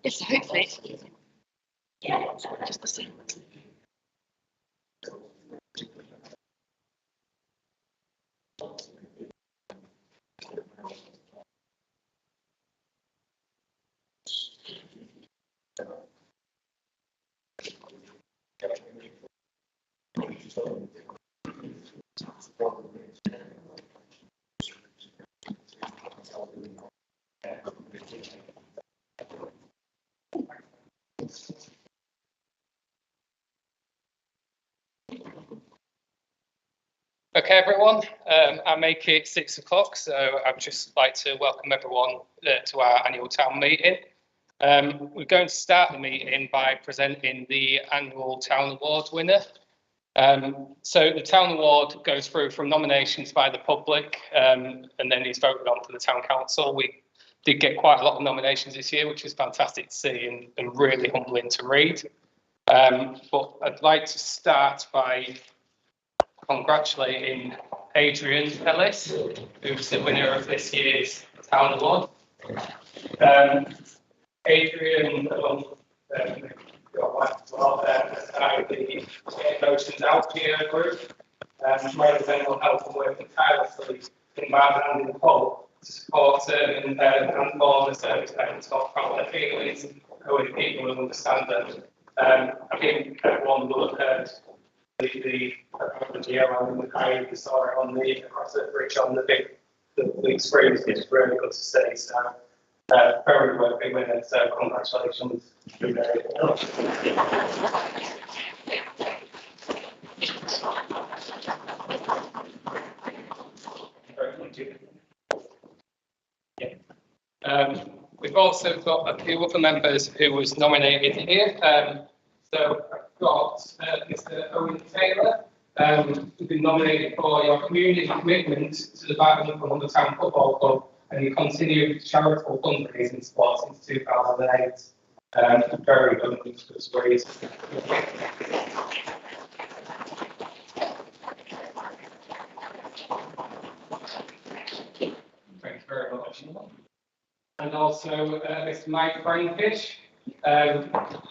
Yes, hopefully. Yeah, just the same. Okay, everyone, I make it 6 o'clock, so I'd just like to welcome everyone to our annual town meeting. We're going to start the meeting by presenting the annual town award winner. So the town award goes through from nominations by the public and then is voted on for the town council. We did get quite a lot of nominations this year, which is fantastic to see and really humbling to read. But I'd like to start by congratulating Adrian Ellis, who's the winner of this year's town award. Adrian, your wife as well, started the Emotions Out Geo group, promoting mental health and working tirelessly in Bath and in Hull to support serving and former service members of their feelings with people who understand them. I think everyone will have heard the geo and I saw it on the across the bridge on the big screens. It's really good to see. So very worthy winner. So congratulations. We've also got a few other members who was nominated here. So I've got Mr. Owen Taylor, who's been nominated for your community commitment to the Bath and the Town Football Club and your continued charitable fundraising support since 2008. Very good stories. Thank you very much. And also Mr. Mike Frankish.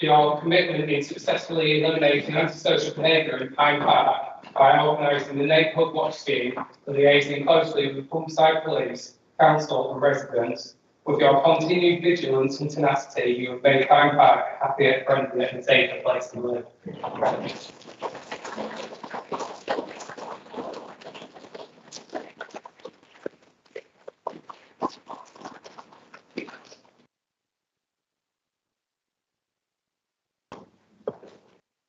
Your commitment in successfully eliminating antisocial behaviour in Pine Park by organising the Neighbourhood Watch Scheme and liaising closely with Pumpside Police, Council and residents. With your continued vigilance and tenacity, you have made Pine Park a happier, friendlier and safer place to live.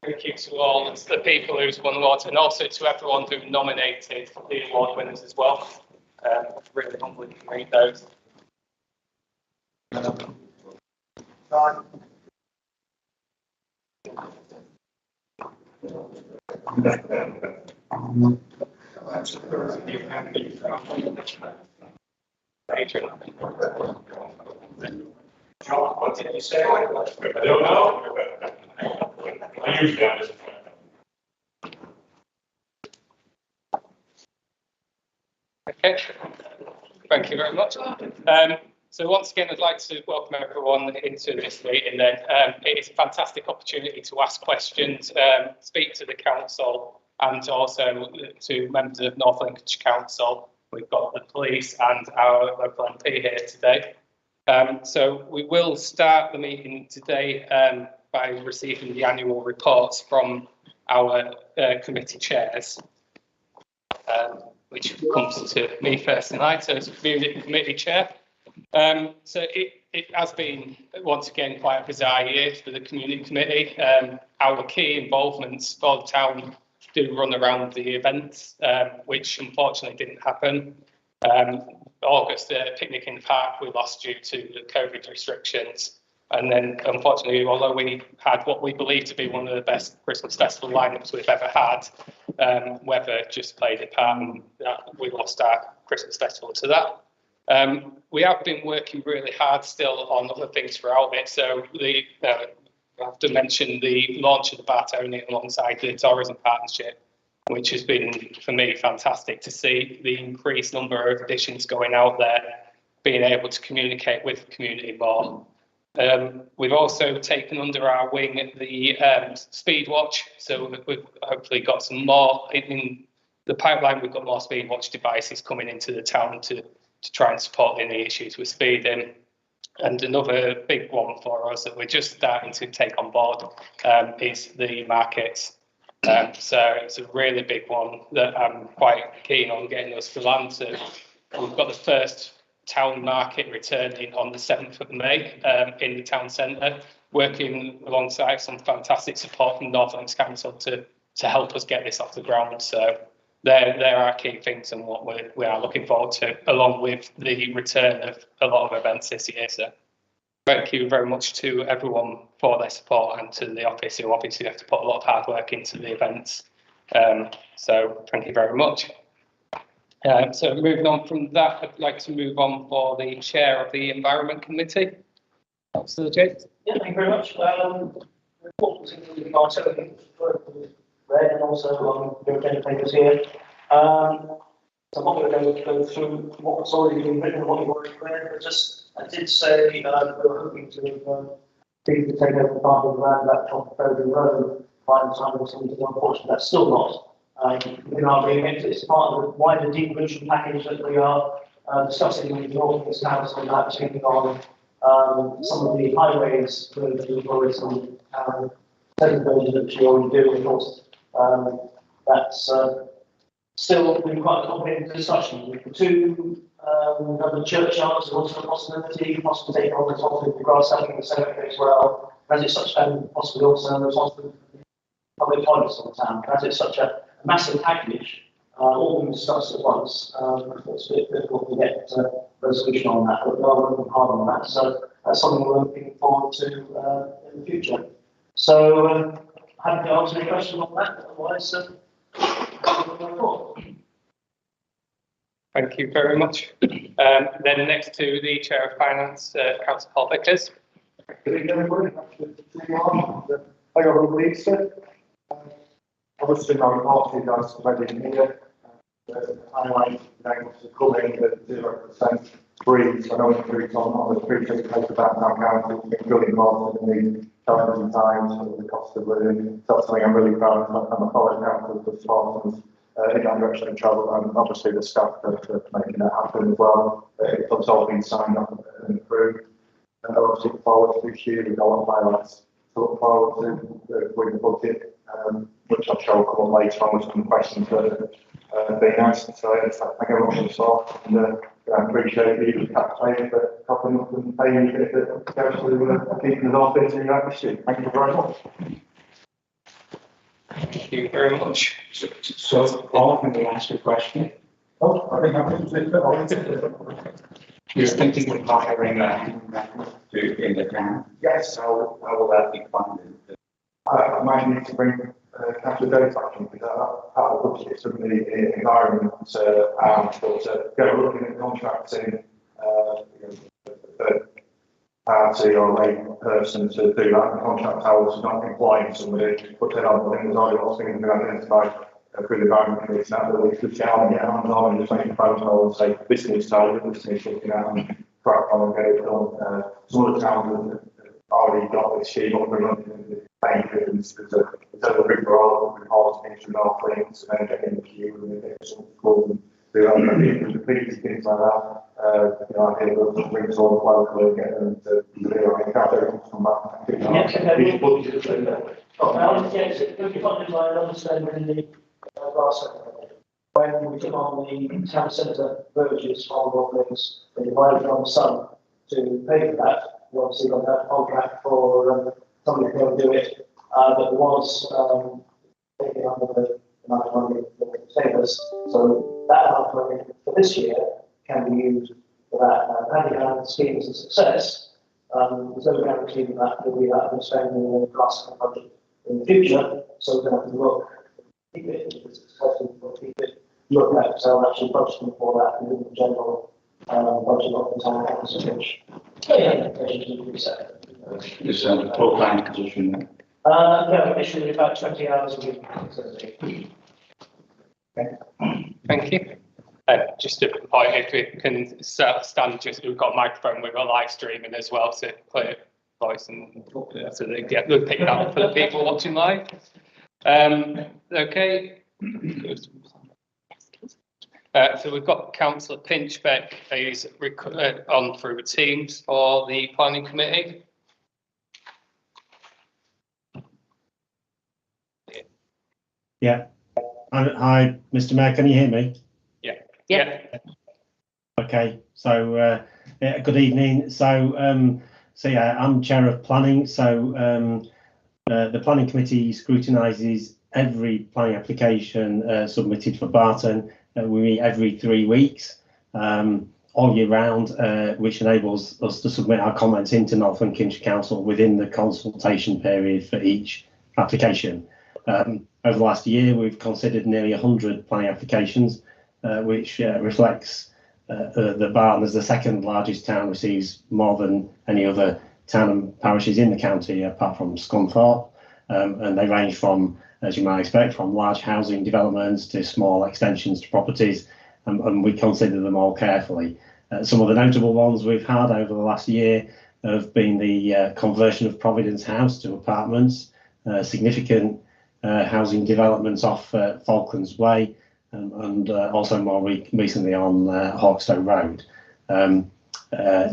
Thank you to all the people who's won the awards and also to everyone who nominated the award winners as well. Really humbling to read those. John, what did you say? I don't know. I usually have. Okay, thank you very much. So once again, I'd like to welcome everyone into this meeting then. It is a fantastic opportunity to ask questions, speak to the council and also to members of North Lincolnshire Council. we've got the police and our local MP here today. So we will start the meeting today by receiving the annual reports from our committee chairs, which comes to me first tonight, so as committee chair. So it has been, once again, quite a bizarre year for the community committee. Our key involvements for the town do run around the events, which unfortunately didn't happen. August, picnic in the park, we lost due to the COVID restrictions. And then, unfortunately, although we had what we believe to be one of the best Christmas festival lineups we've ever had, weather just played a part, and we lost our Christmas festival to that. We have been working really hard still on other things throughout it. So I have to mention the launch of the Bartonian alongside the Tourism Partnership, which has been, for me, fantastic to see the increased number of editions going out there, being able to communicate with the community more. We've also taken under our wing the Speed Watch, so we've hopefully got some more in the pipeline. We've got more Speed Watch devices coming into the town to try and support any issues with speeding. And another big one for us that we're just starting to take on board is the markets. So it's a really big one that I'm quite keen on getting us to land to. We've got the first town market returning on the 7th of May in the town centre, working alongside some fantastic support from North Lancs Council to help us get this off the ground. So there are key things and what we are looking forward to, along with the return of a lot of events this year. So thank you very much to everyone for their support, and to the office, who obviously have to put a lot of hard work into the events. So thank you very much. So moving on from that, I'd like to move on for the chair of the Environment Committee. Councillor James. Yeah, thank you very much. Report was included by read, and also on your agenda papers here. So I'm not going to go through what's already been written and what you've already read, but just I did say we were hoping to take over part of around that top of February Road by the time of something. Unfortunately, that's still not within our remit. It's part of the wider decommission package that we are discussing with the North Lancs Council, and that's taking on some of the highways for the tourism second version that you already do, of course. That's still been quite a complicated discussion. The two other churchyards are also a possibility, possibly taking on the top of the grass cutting the cemetery as well, as it's such a possibly also responsible for public toilets in the town. As it's such a massive package, all being discussed at once, it's a bit difficult to get resolution on that, but we are working hard on that. So that's something we're looking forward to in the future. So happy to answer any question on that. Otherwise, thank you very much. Then next to the Chair of Finance, Councillor Paul Vickers. Good evening, everybody. I got a release. Obviously, my report to you guys is already in here. Highlight able to come in with 0% freeze. I know it's freeze on the previous paper about our council. It's been really involved in the challenging times with the cost of living. That's something I'm really proud of. I'm a fellow council for Scotland in that direction of travel, and obviously the staff for making that happen as well. It's all been signed up and approved. And obviously, forward to this year, we've got a lot of highlights to look forward to with the budget, which I'll show a couple later on with some questions that have been asked. So thank everyone for the support, and I appreciate you, taxpayers, for helping us and paying if it goes to keeping us all busy in that issue. Thank you very much. Thank you very much. So, Paul, can we ask you a question? Oh, I think I'm going to You're thinking of hiring a to in the town? Yes, So how will that be funded? I might need to bring capital data action because that will look at some of the environment but go looking at contracting party or a person to do that and contract hours, not employing somebody, but then other things, all those things have been identified through the environment committee. That really could get on and get hands on and just make a protocol and say this needs started, this needs looking at and crack on and get it done. Some of the towns have already got this scheme up and running. It's a big role of reports into North Lancs and then getting the queue and getting some school and do graffiti, things like that. You know, I think we'll bring someone locally and get them to do it. I don't come back. Yes, okay. Yes, if you find it, I understand in the last when we took on the town centre verges on all things, we divided from Sun to pay for that. We obviously got that contract for somebody to go and do it, but there was taken under the amount of money for the savers. So that amount of money for this year can be used for that. Depending on the scheme is a success, there's no guarantee that will be that spending the cost of the budget in the future. So we're going to have to look, keep it, if it's successful, we'll keep it, look at, so actually budgeting for that within the general budget of the town council, which will be set. Is a full time position? No, initially about 20 hours a week. Thank you. Just a point, if we can stand, just we've got a microphone with a live streaming as well, so clear voice and so they we'll pick that up for the people watching live. Okay. So we've got Councillor Pinchbeck, who's on through Teams for the planning committee. Yeah. Hi, Mr. Mayor, can you hear me? Yeah. Okay, so good evening. So yeah, I'm chair of planning. So the planning committee scrutinises every planning application submitted for Barton. We meet every 3 weeks, all year round, which enables us to submit our comments into North Lincolnshire Council within the consultation period for each application. Over the last year, we've considered nearly 100 planning applications, which reflects that Barton, as the second largest town, receives more than any other town and parishes in the county, apart from Scunthorpe. And they range from, as you might expect, from large housing developments to small extensions to properties, and we consider them all carefully. Some of the notable ones we've had over the last year have been the conversion of Providence House to apartments, significant housing developments off Falklands Way, and also more recently on Hawkstow Road.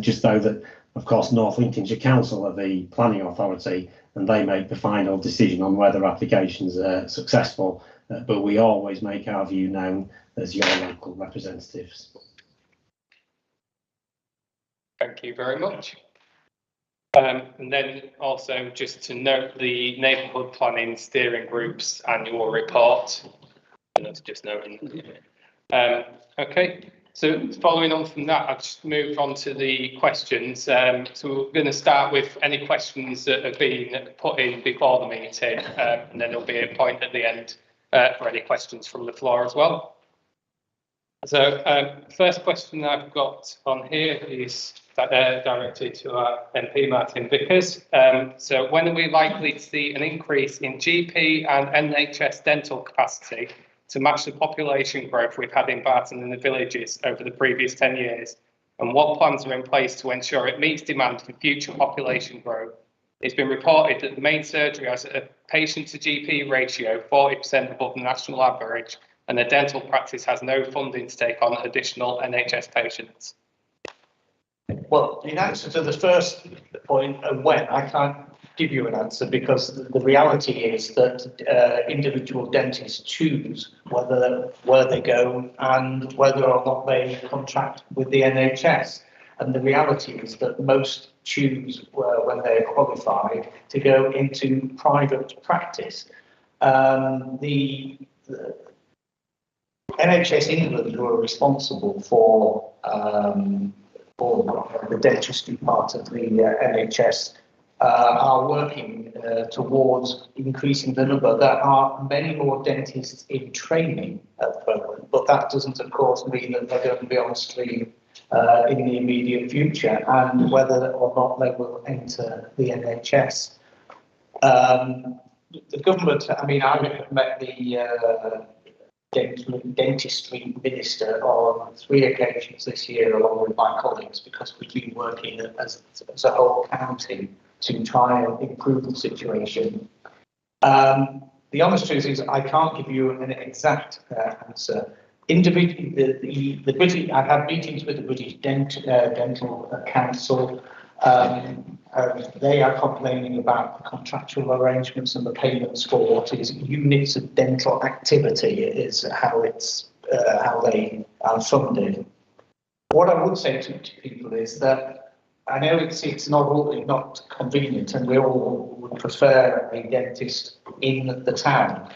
Just though that, of course, North Lincolnshire Council are the planning authority, and they make the final decision on whether applications are successful, but we always make our view known as your local representatives. Thank you very much. And then also just to note the Neighbourhood Planning Steering Group's annual report. And that's just noting. Okay, so following on from that, I'll just move on to the questions. So we're going to start with any questions that have been put in before the meeting, and then there'll be a point at the end for any questions from the floor as well. So first question I've got on here is directed to our MP Martin Vickers. So when are we likely to see an increase in GP and NHS dental capacity to match the population growth we've had in Barton and the villages over the previous 10 years? And what plans are in place to ensure it meets demand for future population growth? It's been reported that the main surgery has a patient to GP ratio 40% above the national average, and the dental practice has no funding to take on additional NHS patients. Well, in answer to the first point of when, I can't give you an answer, because the reality is that individual dentists choose where they go and whether or not they contract with the NHS. And the reality is that most choose when they're qualified to go into private practice. The NHS England, who are responsible for the dentistry part of the NHS, are working towards increasing the number. There are many more dentists in training at the moment, but that doesn't, of course, mean that they're going to be on stream in the immediate future, and whether or not they will enter the NHS. The government, I mean, I've met the dentistry minister on 3 occasions this year, along with my colleagues, because we've been working as a whole county to try and improve the situation. The honest truth is I can't give you an exact answer. the British, I've had meetings with the British Dental Council. They are complaining about the contractual arrangements and the payments for what is units of dental activity is how they are funded. What I would say to people is that I know it's not convenient, and we all would prefer a dentist in the town.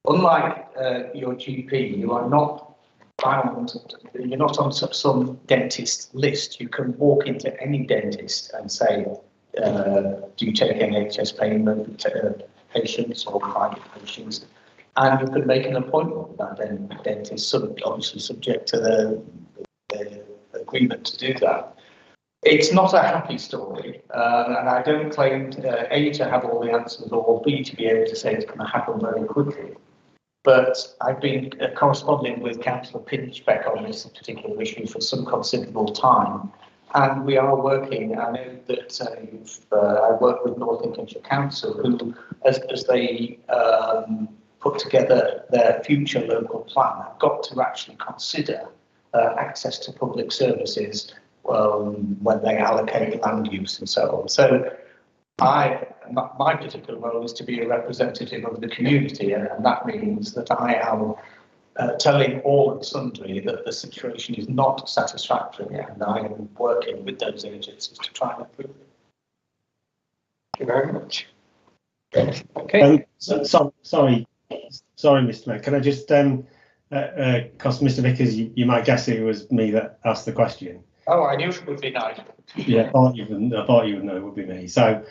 Unlike your GP, you are not bound, you're not on some dentist list. You can walk into any dentist and say, do you take NHS payment patients or private patients? And you can make an appointment with that dentist, obviously subject to the agreement to do that. It's not a happy story, and I don't claim A, to have all the answers, or B, to be able to say it's going to happen very quickly. But I've been corresponding with Councillor Pinchbeck on this particular issue for some considerable time, and we are working. I know that I work with North Lincolnshire Council, who, as they put together their future local plan, have got to actually consider access to public services when they allocate land use and so on. So my particular role is to be a representative of the community, and that means that I am telling all and sundry that the situation is not satisfactory, and I am working with those agencies to try and improve it. Thank you very much. Okay. Sorry, Mr. Mayor. Can I just, because Mr. Vickers, you might guess it was me that asked the question. Oh, I knew it would be nice. Yeah, I thought you would know it would be me. So,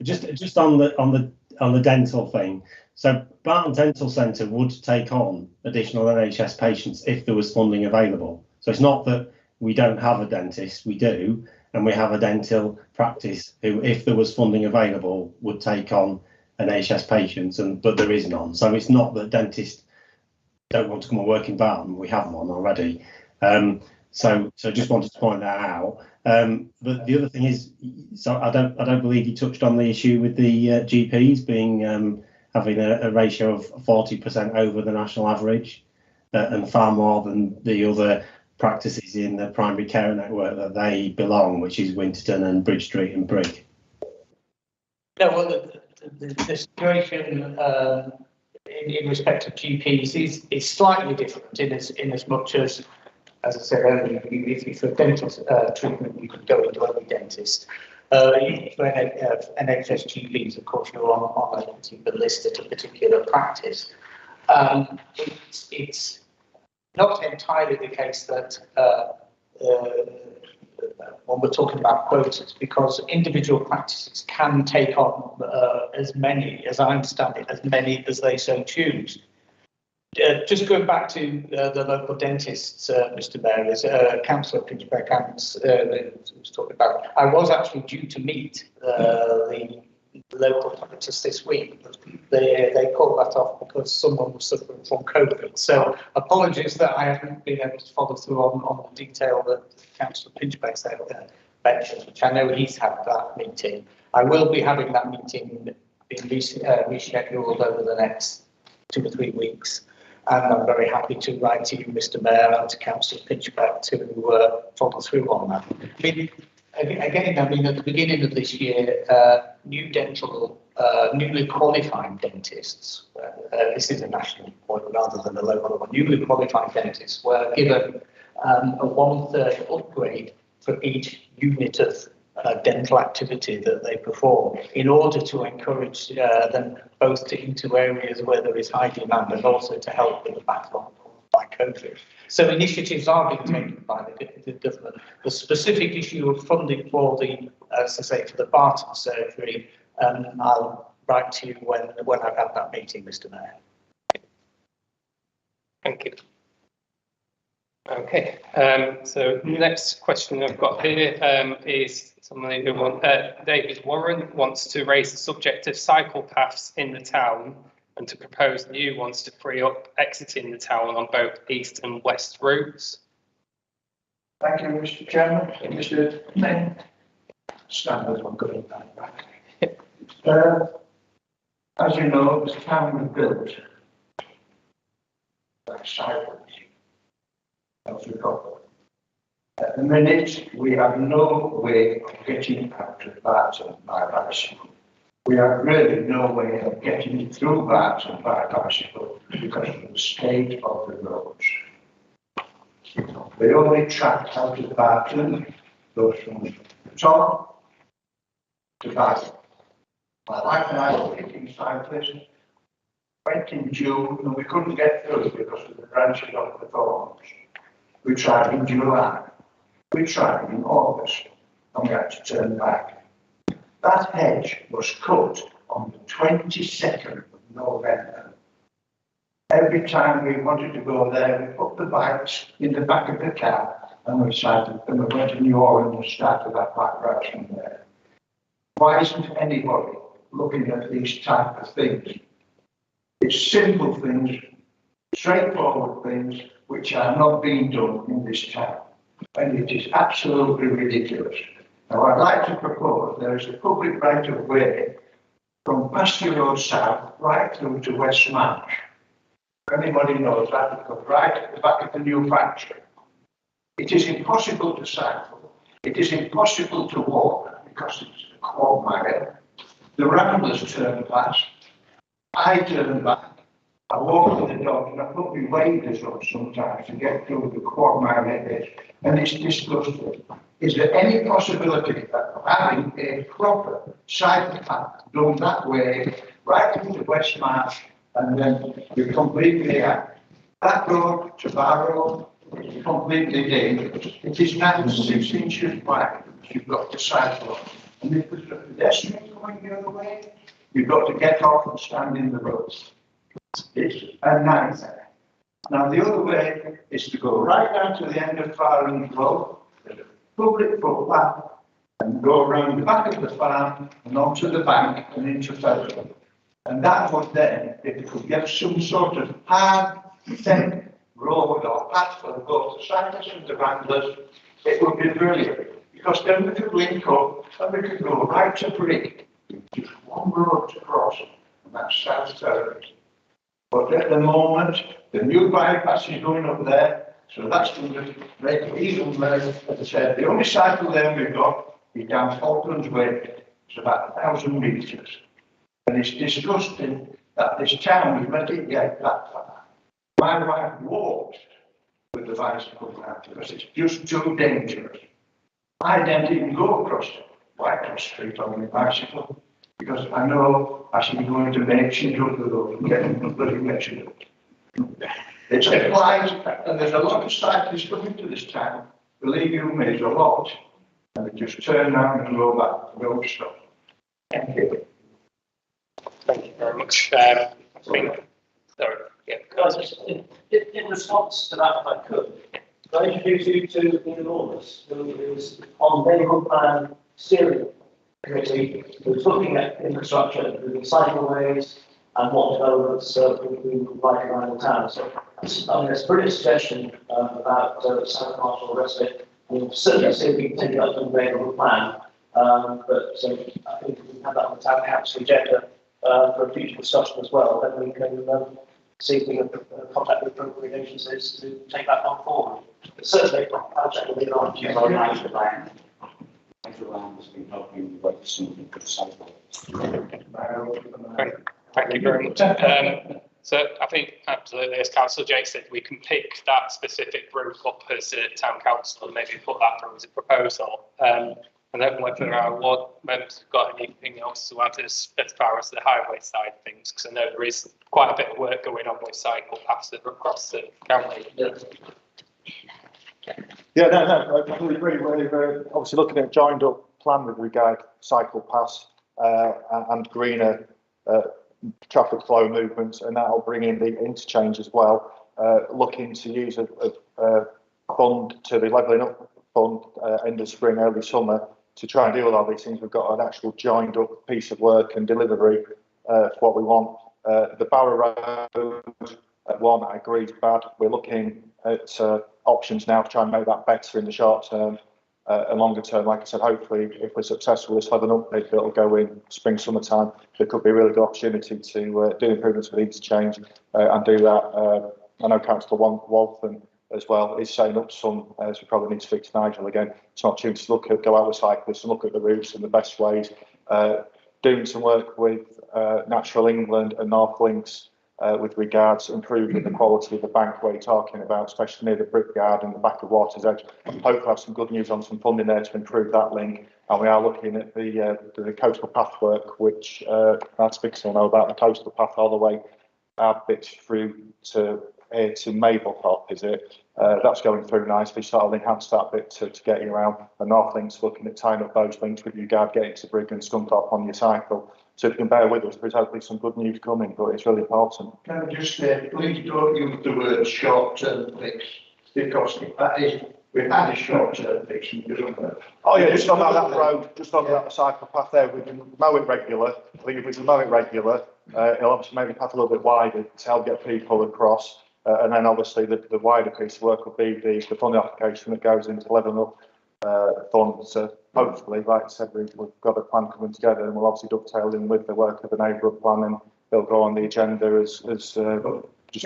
just on the dental thing. So, Barton Dental Centre would take on additional NHS patients if there was funding available. So it's not that we don't have a dentist, we do, and we have a dental practice who, if there was funding available, would take on NHS patients, but there is none. So it's not that dentists don't want to come and work in Barton. We have one already. So just wanted to point that out. But the other thing is, so I don't believe you touched on the issue with the GPs being having a ratio of 40% over the national average, and far more than the other practices in the primary care network that they belong, which is Winterton and Bridge Street and Brigg. No, well, the situation in respect of GPs is slightly different in as much as I said earlier, if for dental treatment, you could go into any dentist. For NHS GPs, of course, you're on a particular list at a particular practice. It's not entirely the case that when we're talking about quotas, because individual practices can take on as many, as I understand it, as many as they so choose. Just going back to the local dentists, Mr. Mayor, as Councillor Pinchbeck was talking about, I was actually due to meet the local practice this week, but they called that off because someone was suffering from COVID. So apologies that I haven't been able to follow through on the detail that Councillor Pinchbeck said mentioned, which I know he's had that meeting. I will be having that meeting being rescheduled over the next 2 or 3 weeks. And I'm very happy to write to you, Mr. Mayor, and to Councillor Pinchbeck to follow through on that. I mean, again, at the beginning of this year, newly qualified dentists, this is a national point rather than a local one, newly qualified dentists were given a 1/3 upgrade for each unit of dental activity that they perform, in order to encourage them both to into areas where there is high demand and also to help with the backlog by COVID. So initiatives are being taken by the government. The specific issue of funding for the, as I say, for the Barton surgery, I'll write to you when I've had that meeting, Mr. Mayor. Thank you. Okay, so next question I've got here is somebody who David Warren wants to raise the subject of cycle paths in the town and to propose new ones to free up exiting the town on both east and west routes. Thank you, Mr. Chairman. Mr. Mayor. Standard one good and bad. As you know, this town was built like cycles. As we got. At the minute, we have no way of getting out of Barton by bicycle. We have really no way of getting through Barton by bicycle because of the state of the roads. The only track out of Barton goes from the top to Barton. My wife and I were picking cyclists, went in June and we couldn't get through because of the branches of the thorns. We tried in July, we tried in August, and we had to turn back. That hedge was cut on the 22nd of November. Every time we wanted to go there, we put the bikes in the back of the car and we started, and we went to New Orleans and started that bike ride from there. Why isn't anybody looking at these type of things? It's simple things, straightforward things, which are not being done in this town. And it is absolutely ridiculous. Now, I'd like to propose there is a public right of way from Pasture Road South right through to West Marsh. If anybody knows that, it goes right at the back of the new factory. It is impossible to cycle. It is impossible to walk because it's a quagmire. The ramblers turn past. I turn back. I walk with the dog and I put my waders on sometimes to get through the quagmire it is, and it's disgusting. Is there any possibility of having a proper cycle path done that way, right into West Marsh, and then you're completely out? That road to Barrow is completely dangerous. It is now 6 inches wide. You've got to cycle on. And if there's a pedestrian going the other way, you've got to get off and stand in the road. It's a nightmare. Now the other way is to go right down to the end of Farring Road, there's a public footpath, and go around the back of the farm and onto the bank and into Feltham. And that would then, if you could get some sort of hard, thin road or path for both the cyclists and the ramblers, it would be brilliant. Because then we could link up and we could go right to Brick. Just one road to cross, and that's South Terrace. But at the moment, the new bypass is going up there, so that's going to make it even better. As I said, the only cycle lane we've got is down Falklands Way. It's about 1,000 metres. And it's disgusting that this town has let it get that far. My wife walks with the bicycle now because it's just too dangerous. I don't even go across Whitecross Street on my bicycle because I know I should be going to make she up the road and getting the bloody mention up. It's applied, and there's a lot of cyclists coming to this town. Believe you me, there's a lot. And they just turn around and go back, no stop. Thank you. Thank you very much. Sorry. Yeah. Guys, in response to that, if I could, I introduce you to Ian Lawless, who is on the neighbourhood plan steering committee, who's looking at infrastructure, including cycleways and what developments we would like around the town. So, I mean, it's a brilliant suggestion about South Marsh and the rest of it. We'll certainly see if we can take it up to the neighbourhood plan. But I think if we have that on the town council agenda for a future discussion as well, then we can see if we can contact the appropriate agencies to take that on forward. But certainly, I'll check with you on. Thank you very much. So I think absolutely, as Councillor Jake said, we can pick that specific route up as a town council and maybe put that through as a proposal. And then whether our ward members have got anything else to add as far as the highway side of things, because I know there is quite a bit of work going on with cycle paths across the county. Yeah, no, I completely agree. We're obviously looking at a joined up plan with regard to cycle paths and greener traffic flow movements, and that'll bring in the interchange as well. Looking to use a fund to the levelling up fund end of spring, early summer to try and deal with all these things. We've got an actual joined up piece of work and delivery for what we want. The Barrow Road one, I agree, is bad. We're looking at options now to try and make that better in the short term and longer term. Like I said, hopefully, if we're successful with this level update, it'll go in spring, summertime. There could be a really good opportunity to do improvements with interchange and do that I know Councillor Walton as well is setting up some, so we probably need to speak to Nigel again, some opportunities to go out with cyclists and look at the routes and the best ways. Doing some work with Natural England and North Links with regards to improving the quality of the bank we're talking about, especially near the Brickyard and the back of Water's Edge. Hopefully have some good news on some funding there to improve that link. And we are looking at the coastal path work, which that's big to know about the coastal path all the way our bits through to Mablethorpe, is it? That's going through nicely, so I'll enhance that bit to get you around. And North Links looking at tying up those links with regard getting to Brigg and Scunthorpe on your cycle. So if you can bear with us, there's hopefully some good news coming, but it's really important. Can I just say, please don't use the word short-term fix, because that is, we've had a short-term fix. Oh yeah, just on that road, just on that cycle path there, we can mow it regular. I think if we can mow it regular, it'll obviously make the path a little bit wider to help get people across. And then obviously the wider piece of work will be the funding application that goes into levelling up funds. So hopefully, like I said, we've got a plan coming together, and we'll obviously dovetail in with the work of the neighbourhood plan, and they'll go on the agenda as just. Can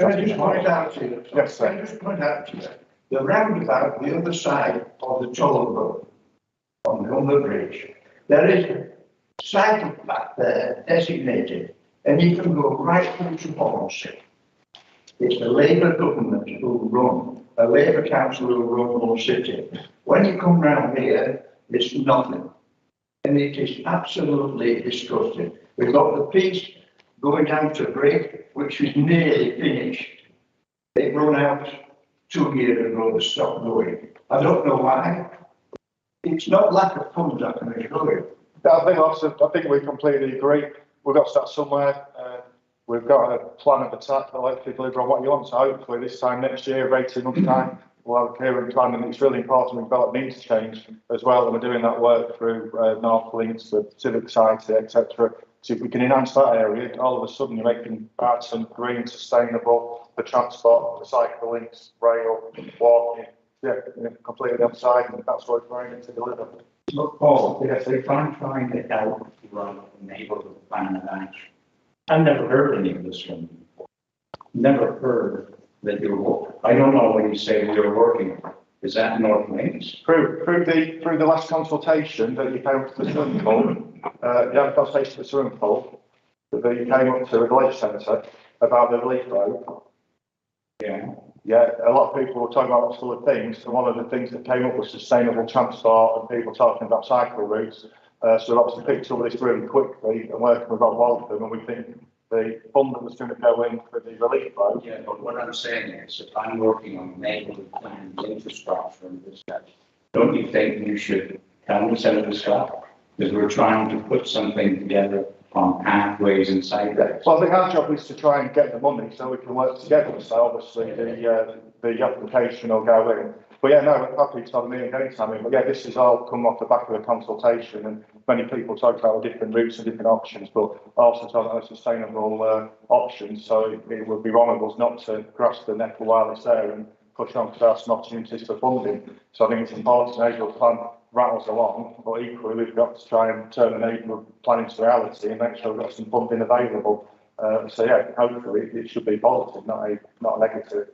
I just point out to you? Yes, sir. Can I just point out to you, the roundabout, the other side of the toll road on the Humber Bridge, there is a cycle path there designated, and you can go right through to Hornsey. It's the Labour government who run, a Labour council who run Hull City. When you come round here, it's nothing. And it is absolutely disgusting. We've got the piece going down to Brigg, which is nearly finished. It run out 2 years ago to stop going. I don't know why. It's not lack of funds, I can assure you. I think we completely agree. We've got to start somewhere. We've got a plan of attack that lets people deliver on what you want. So hopefully this time next year, 18 months time, we'll have a clearer plan. And it's really important we've got needs change as well. And we're doing that work through North Links, the Civic Society, etc. So if we can enhance that area, all of a sudden you're making Barton green, sustainable, the transport, the cycle links, rail, walking, completely the other side. And that's what we're trying to deliver. Look, Paul, yes, if I'm trying to help run a neighbourhood plan of action, I've never heard any of this one before. Never heard that you're, I don't know when you say you're working, is that North Links? Through the last consultation that you came up to the swimming pool, you had a consultation at the swimming pool, that you came up to the village centre about the relief road. Yeah. Yeah, a lot of people were talking about lots of other things, and one of the things that came up was sustainable transport and people talking about cycle routes. So we've obviously picked up this really quickly and working with Rob Walton, and we think the fund that was going to go in for the relief road. Yeah, but what I'm saying is, if I'm working on neighbourhood plans, infrastructure and this stuff, don't you think you should tell me some of this stuff? Because we're trying to put something together on pathways and sidewalks. Well, I think our job is to try and get the money so we can work together. So obviously the application will go in. But yeah, no, we're happy to have a meeting anytime. But yeah, this has all come off the back of a consultation, and many people talk about the different routes and different options, but also talk about sustainable options. So it would be wrong of us not to grasp the neck while it's there and push on to our some opportunities for funding. So I think it's important the neighbourhood plan rattles along, but equally we've got to try and turn the neighbourhood plan into reality and make sure we've got some funding available. So yeah, hopefully it should be positive, not a negative.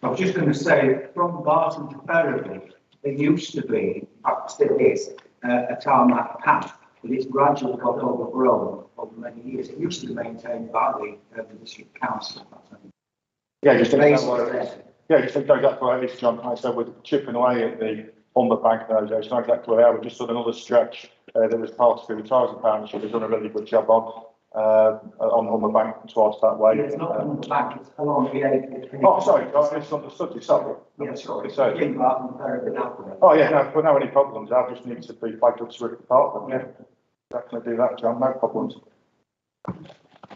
I was just going to say, from Barton to Ferriby, there used to be, still is, a tarmac path, but it's gradually got overgrown over many years. It used to be maintained by the district council. Yeah, just think Based that's on that. yeah, just think exactly what it is, John. Like I said, we're chipping away at the Humber Bank those days. Not exactly where we've just done another stretch that was part of the tourism partnership. We've done a really good job on Humber Bank towards that way. It's not on the back, it's along the A. Oh, sorry, I misunderstood you. Sorry. Yes, sorry. Sorry. Between Barton and Ferriby now. Oh yeah, no, if we know any problems, I just need to be flagged up to the department. Yeah, definitely do that, John. No problems.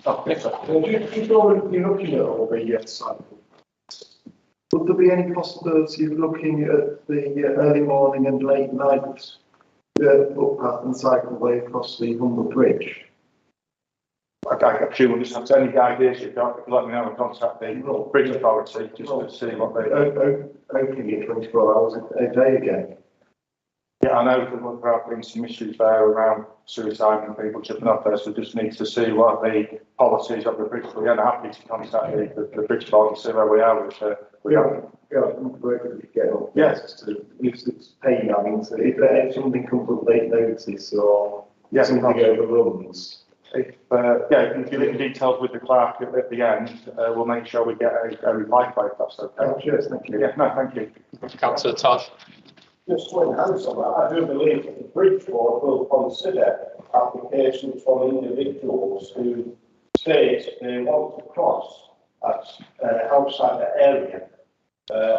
Oh, yes, sir. Before you're looking at all the cycle, would there be any possibility of looking at the early morning and late night footpath and cycleway across the Humber Bridge? I'm sure we'll just have any ideas you've got. Let me know and contact the Bridge Authority just to see what they opening it 24 hours a day again. Yeah, I know that there have been some issues there around suicide and people jumping off there, so we just need to see what the policies of the bridge. We're happy to contact the bridge board and see where we are with Yes, it's paid, I mean, so if something comes up late notice or something overruns. If you leave the details with the clerk at the end, we'll make sure we get a reply by if that's okay. Cheers, thank you. Yeah, no, thank you. Councillor Todd. Just one answer on that. I do believe that the bridge board will consider applications from individuals who state they want to cross outside the area.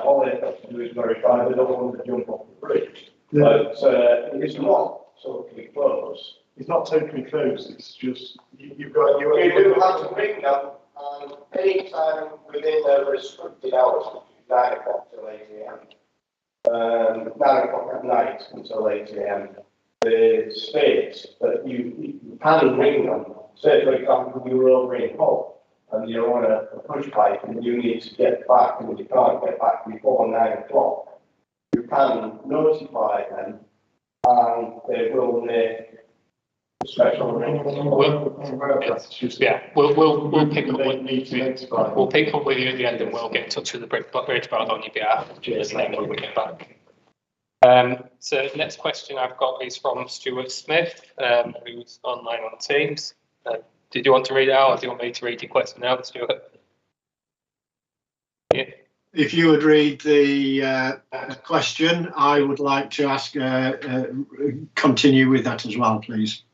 All they have to do is verify they don't want to jump off the bridge. But it's not totally closed. It's not totally closed, it's just, you do have to bring them, and any time within the restricted hours, 9 o'clock till 8 a.m. 9 o'clock at night until 8 a.m. The states that you can bring them. Say, for example, you were over in Hull and you're on a push bike and you need to get back and you can't get back before 9 o'clock. You can notify them and they will make special arrangements. We'll pick up with you at the end, and we'll get in touch with the bridge board on your behalf. Cheers, and then when we get back. So next question I've got is from Stuart Smith, who's online on Teams. Did you want to read it out, or do you want me to read your question out, Stuart? Yeah. If you would read the question, I would like to ask, continue with that as well, please.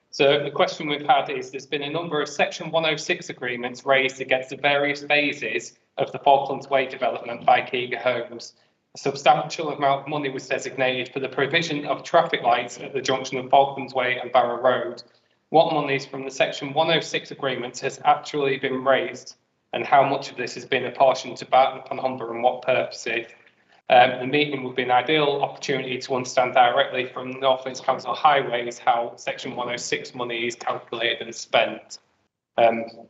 So the question we've had is, there's been a number of Section 106 agreements raised against the various phases of the Falklands Way development by Kiga Homes. A substantial amount of money was designated for the provision of traffic lights at the junction of Falklands Way and Barrow Road. What monies from the Section 106 agreements has actually been raised, and how much of this has been apportioned to Barton upon Humber and what purposes? The meeting would be an ideal opportunity to understand directly from North Wales Council Highways how Section 106 money is calculated and spent.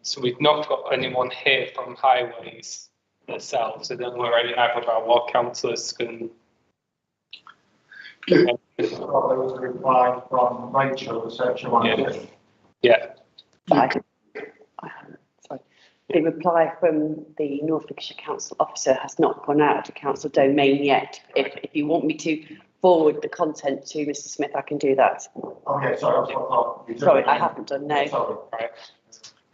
So we've not got anyone here from Highways themselves, so then we're ready either of our ward councillors can. There was a reply from Rachel, the Section 106. Yeah. The reply from the North Lancashire Council officer has not gone out to council domain yet. If you want me to forward the content to Mr. Smith, I can do that. Oh, yeah, sorry. Sorry, I haven't done, no. Sorry.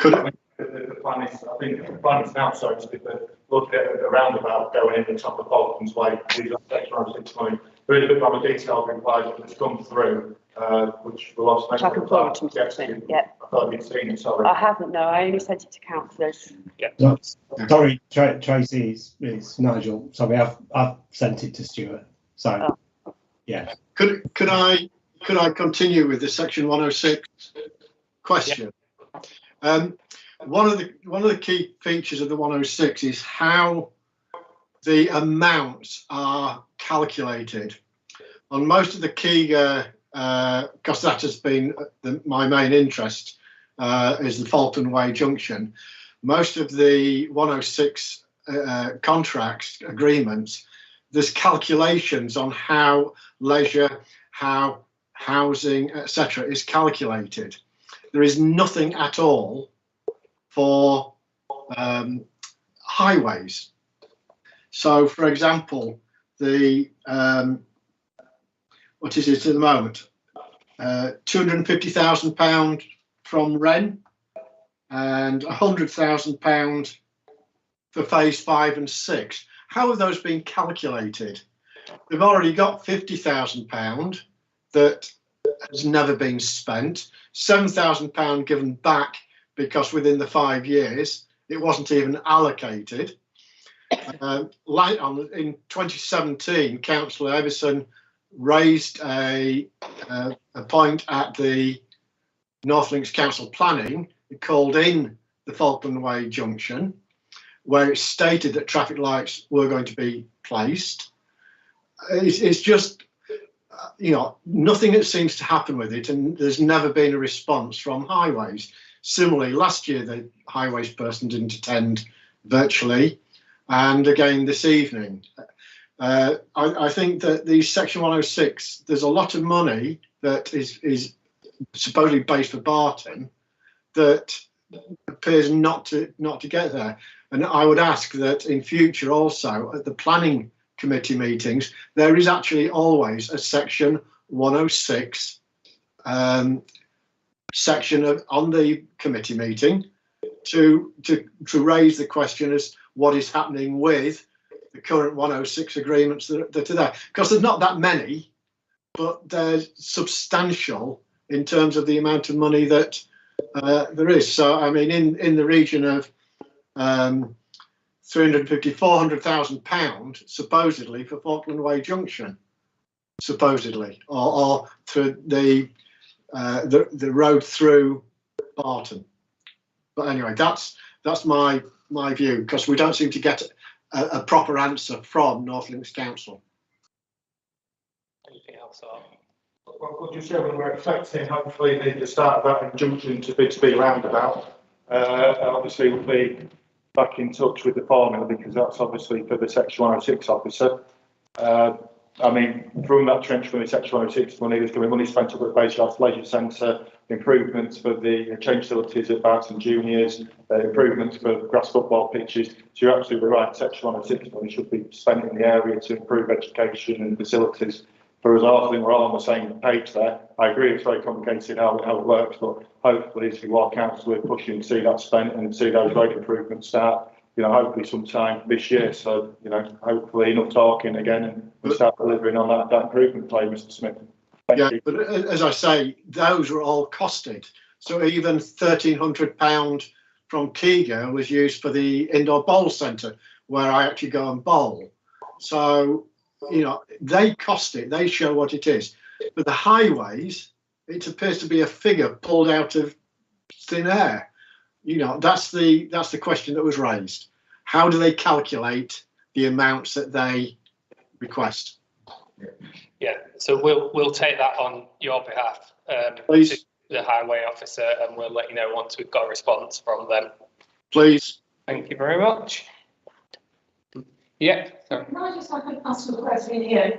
Right. The plan is, I think the plan is now, so to look at a roundabout going in the top of Falklands Way, these are Section 106 money. There is a bit more detailed reply that's come through, which will also make. I can forward to Mr. Smith, yeah. I thought you'd seen it, sorry. I haven't, no, I only sent it to councillors. Yeah. No, sorry, Tracy, it's Nigel. Sorry, I've sent it to Stuart. So, yeah. Could I continue with the Section 106 question? Yeah. One of the key features of the 106 is how the amounts are calculated. On most of the Kiga, because that has been my main interest, is the Falkland Way junction. Most of the 106 contracts, agreements, there's calculations on how leisure, how housing, etc. is calculated. There is nothing at all for highways. So, for example, the what is it at the moment? £250,000 from Wren and £100,000 for phase 5 and 6. How have those been calculated? They've already got £50,000 that has never been spent, £7,000 given back because within the 5 years it wasn't even allocated. In 2017, Councillor Everson raised a point at the North Links Council Planning. It called in the Falkland Way junction, where it stated that traffic lights were going to be placed. It's just, nothing that seems to happen with it, and there's never been a response from Highways. Similarly, last year the Highways person didn't attend virtually, and again this evening. I think that the Section 106, there's a lot of money that is supposedly based for Barton that appears not to get there. And I would ask that in future also at the planning committee meetings, there is actually always a Section 106 section on the committee meeting to raise the question as what is happening with the current 106 agreements that are there, because there's not that many, but they're substantial in terms of the amount of money that there is. So I mean, in the region of 350, 400,000 pounds supposedly for Falkland Way Junction, supposedly, or through the road through Barton. But anyway, that's my view, because we don't seem to get a proper answer from North Links Council. Anything else? Well, could you say when we're expecting hopefully the start of that injunction to be roundabout? Obviously we'll be back in touch with the formula, because that's obviously for the Section 106 officer. I mean, from that trench for the Section 106 money, there's going to be money spent up at Bayshard Leisure Centre, improvements for the change facilities at Barton Juniors, improvements for grass football pitches. So you're absolutely right, Section 106 money should be spent in the area to improve education and facilities. For us, I think we're all on the same page there. I agree it's very complicated how it works, but hopefully as we walk out, we're pushing to see that spent and see those road improvements start, hopefully sometime this year. So, hopefully enough talking again and we start delivering on that improvement plan, Mr. Smith. Thank you. But as I say, those were all costed. So even £1,300 from Keega was used for the indoor bowl centre, where I actually go and bowl. So, they cost it, they show what it is. But the highways, it appears to be a figure pulled out of thin air. That's the question that was raised. How do they calculate the amounts that they request? Yeah, so we'll take that on your behalf, please, to the highway officer, and we'll let you know once we've got a response from them. Please. Thank you very much. Yeah, sorry. Can I just ask a question here?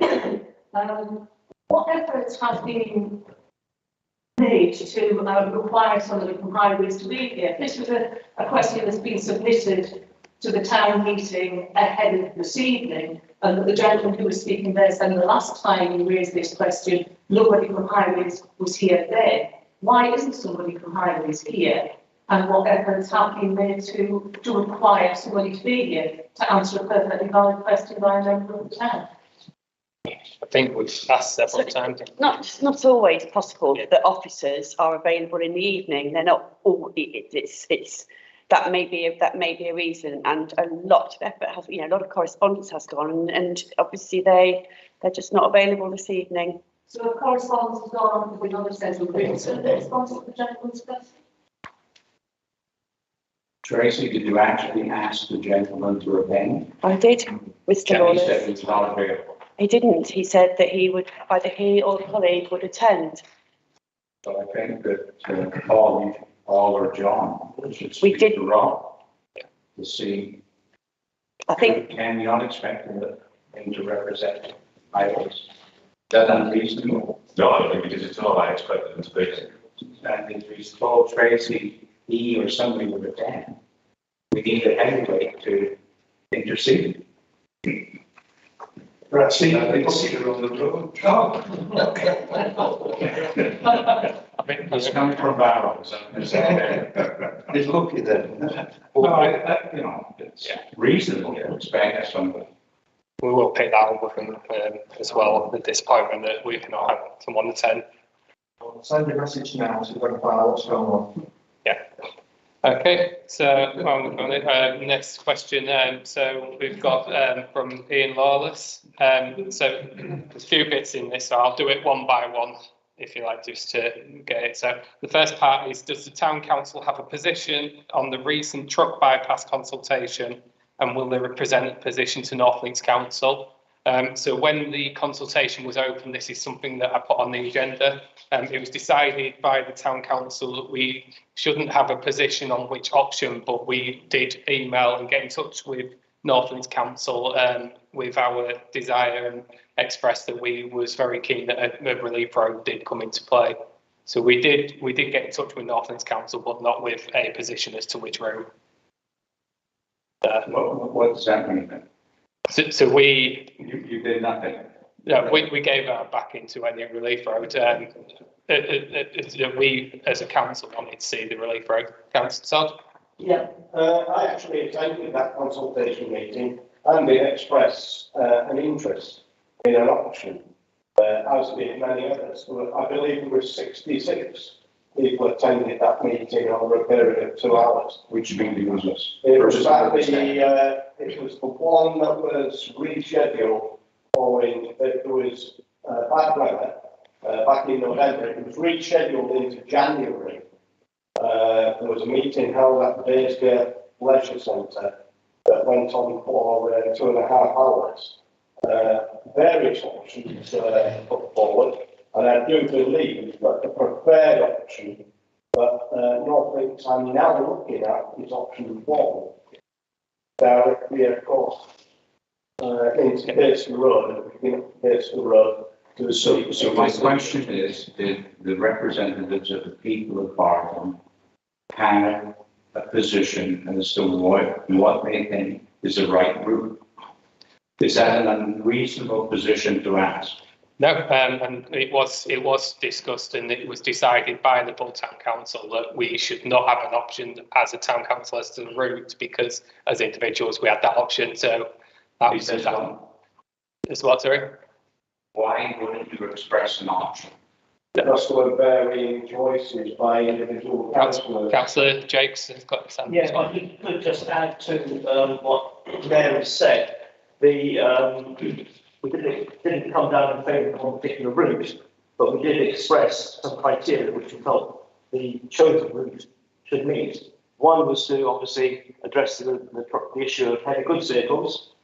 What efforts have been made to require somebody from highways to be here? This was a question that's been submitted to the town meeting ahead of this evening, and the gentleman who was speaking there said the last time we raised this question, nobody from highways was here then. Why isn't somebody from highways here? And what efforts have been made to require somebody to be here to answer a perfectly valid question by a member of the town? I think we've asked several times. Not always possible that officers are available in the evening. They're not all. It's that may be a reason, and a lot of effort has, a lot of correspondence has gone, and obviously they're just not available this evening. So if correspondence has gone on with another set of agreements, so the response to the gentleman's question. Tracy, did you actually ask the gentleman to attend? I did, Mr. Lawless. He said he's not available. He didn't. He said that he would, either he or a colleague would attend. So I think that Paul or John should speak to Rob to see. I think. Can the unexpected thing to represent highways? Is that unreasonable? No, I don't think it is at all. I expected them to be. And if we told Tracy, he or somebody would attend, we need a heavyweight to intercede. Right, see, you're on the road. Oh. He's coming from Barrows. He's lucky then. No, it's reasonable to expect something. We will pick that up with them as well, the disappointment that we cannot have someone attend. I'll send a message now to find out what's going on. Yeah. Okay, so next question. So we've got from Ian Lawless. So there's a few bits in this, so I'll do it one by one if you like, just to get it. So the first part is, does the town council have a position on the recent truck bypass consultation, and will they represent a position to North Links Council? So when the consultation was open, this is something that I put on the agenda. It was decided by the town council that we shouldn't have a position on which option, but we did email and get in touch with Northlands Council with our desire and expressed that we was very keen that a relief road did come into play. So we did get in touch with Northlands Council, but not with a position as to which road. What does that mean then? So we You did nothing. Yeah, we gave our back into any relief road. We as a council wanted to see the relief road. Councillor Sod? Yeah, I actually attended that consultation meeting and they expressed an interest in an option, as did many others. I believe there were 66 people attended that meeting over a period of 2 hours. Which meeting was this? It was it was the one that was rescheduled following that there was bad weather back in November. It was rescheduled into January. There was a meeting held at the Baysgate Leisure Centre that went on for 2.5 hours. Various options put forward, and I do believe that the preferred option that Northlands I'm now looking at is option 1, directly across into Bayston Road, and beginning of Bayston Road. So my question is, did the representatives of the people of Barton have a position as to what they think is the right route? Is that an unreasonable position to ask? No, and it was discussed and it was decided by the Bull Town Council that we should not have an option as a town council as to the route, because as individuals we had that option. So that was as what, sorry? Why wouldn't you express an option? Because there were varying choices by individual councillors. Councillor Jakes has got his hand. Yeah, I could just add to what Mary said. We didn't come down in favour of one particular route, but we did express some criteria which we felt the chosen route should meet. One was to obviously address the issue of heavy goods vehicles,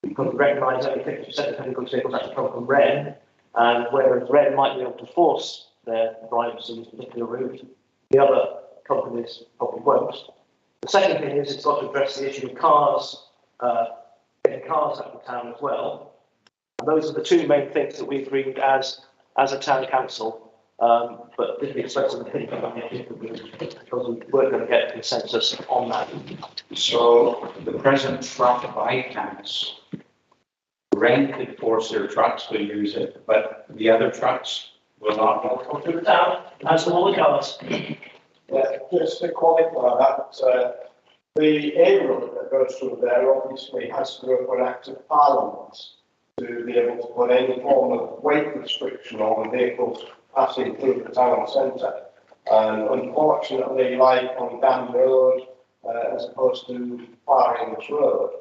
because we recognise that 50% of heavy goods vehicles actually come from Wren, and whereas Wren might be able to force their drivers in this particular route, the other companies probably won't. The second thing is it's got to address the issue of cars, getting cars out of town as well. And those are the two main things that we agreed as a town council, but didn't express an opinion on it because we weren't going to get consensus on that. So the present truck bypass, Wren could force their trucks to use it, but the other trucks will not. Come to the town, as to all the cars. Yeah, just to qualify that, the A road that goes through there obviously has to go for an act of parliament to be able to put any form of weight restriction on vehicles passing through the town centre. And unfortunately, like on Dam Road, as opposed to Faring's Road,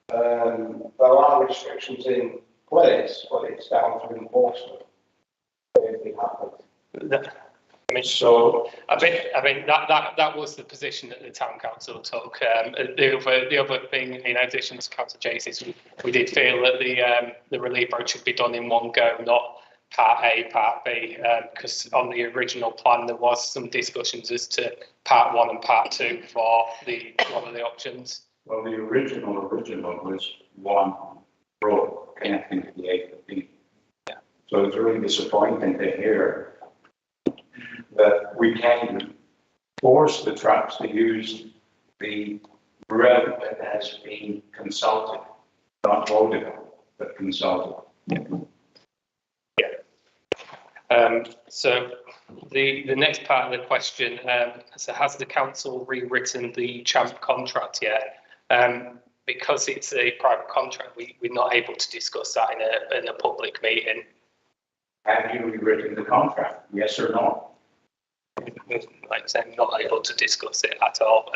there are restrictions in place, but it's down to enforcement if it happens. I mean, so I mean that was the position that the town council took. The other thing, in addition to Councillor Jakes, is we did feel that the relief road should be done in one go, not part A, part B, because on the original plan there was some discussions as to part 1 and part 2 for one of the options. Well, the original was one road connecting to the A to B. Yeah. So it's really disappointing to hear that we can force the trucks to use the route that has been consulted, not voted on, but consulted. Yeah. So the next part of the question, so has the council rewritten the CHAMP contract yet? Because it's a private contract, we're not able to discuss that in a public meeting. Have you rewritten the contract? Yes or no? Like I said, I'm not able to discuss it at all.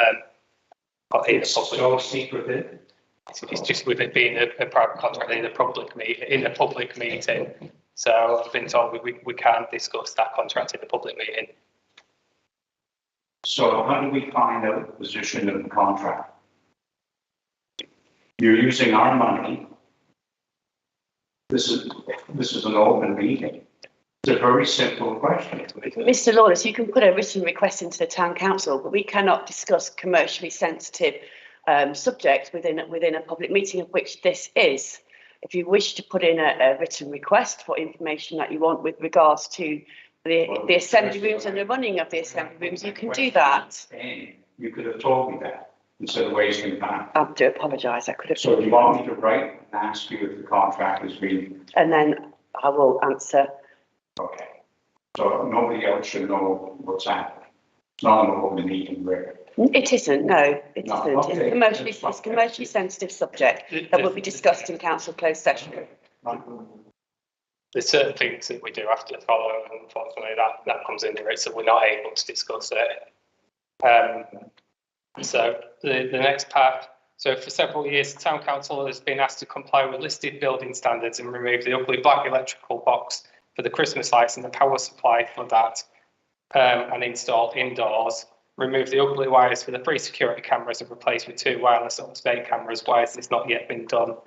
It's so secretive. It's just with it being a private contract in a public meeting. So I've been told we can't discuss that contract in a public meeting. So how do we find out the position of the contract? You're using our money. This is an open meeting. It's a very simple question. Mr. Lawless, you can put a written request into the town council, but we cannot discuss commercially sensitive subject within a public meeting, of which this is. If you wish to put in a written request for information that you want with regards to the assembly rooms and the running of the assembly rooms, you can do that. You could have told me that instead of wasting time. I do apologise, I could have. So you want me to write and ask you if the contract has been? And then I will answer. Okay. So nobody else should know what's happening. It's not an open meeting, really. It isn't, no, it No, isn't. okay. It's a commercially sensitive subject that will be discussed in council closed session. There's certain things that we do have to follow, and unfortunately that comes into it, so we're not able to discuss it. So the next part, so for several years, the Town Council has been asked to comply with listed building standards and remove the ugly black electrical box for the Christmas lights and the power supply for that, and install indoors. Remove the ugly wires for the 3 security cameras and replace with 2 wireless up-to-date cameras. Why has this not yet been done?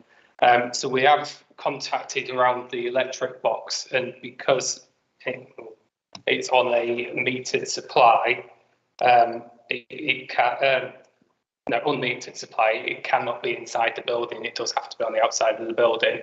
So we have contacted around the electric box, and because it's on a metered supply, it can, no, unmetered supply, it cannot be inside the building. It does have to be on the outside of the building.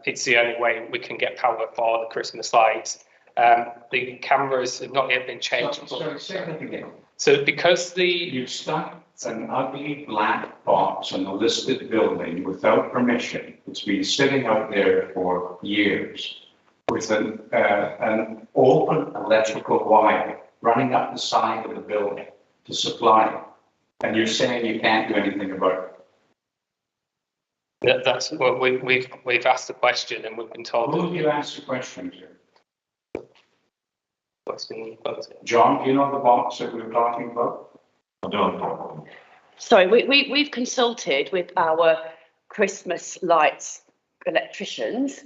It's the only way we can get power for the Christmas lights. The cameras have not yet been changed. Sorry, say that again. So because you stuck an ugly black box in a listed building without permission, it's been sitting out there for years with an open electrical wire running up the side of the building to supply it, and you're saying you can't do anything about it. That's what we've asked the question, and we've been told. Who have you asked the question to? John, do you know the box that we were talking about? I don't. Sorry, we've consulted with our Christmas lights electricians,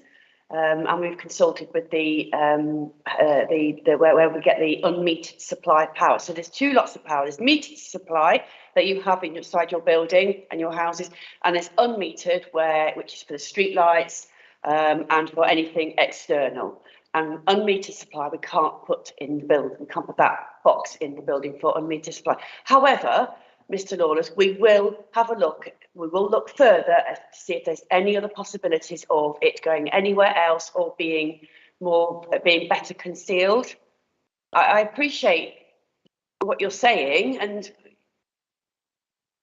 and we've consulted with the where we get the unmetered supply of power. So there's 2 lots of power. There's metered supply that you have inside your building and your houses, and there's unmetered which is for the street lights and for anything external. And unmetered supply we can't put in the building. We can't put that box in the building for unmetered supply. However, Mr. Lawless, we will have a look. We will look further to see if there's any other possibilities of it going anywhere else or being better concealed. I appreciate what you're saying,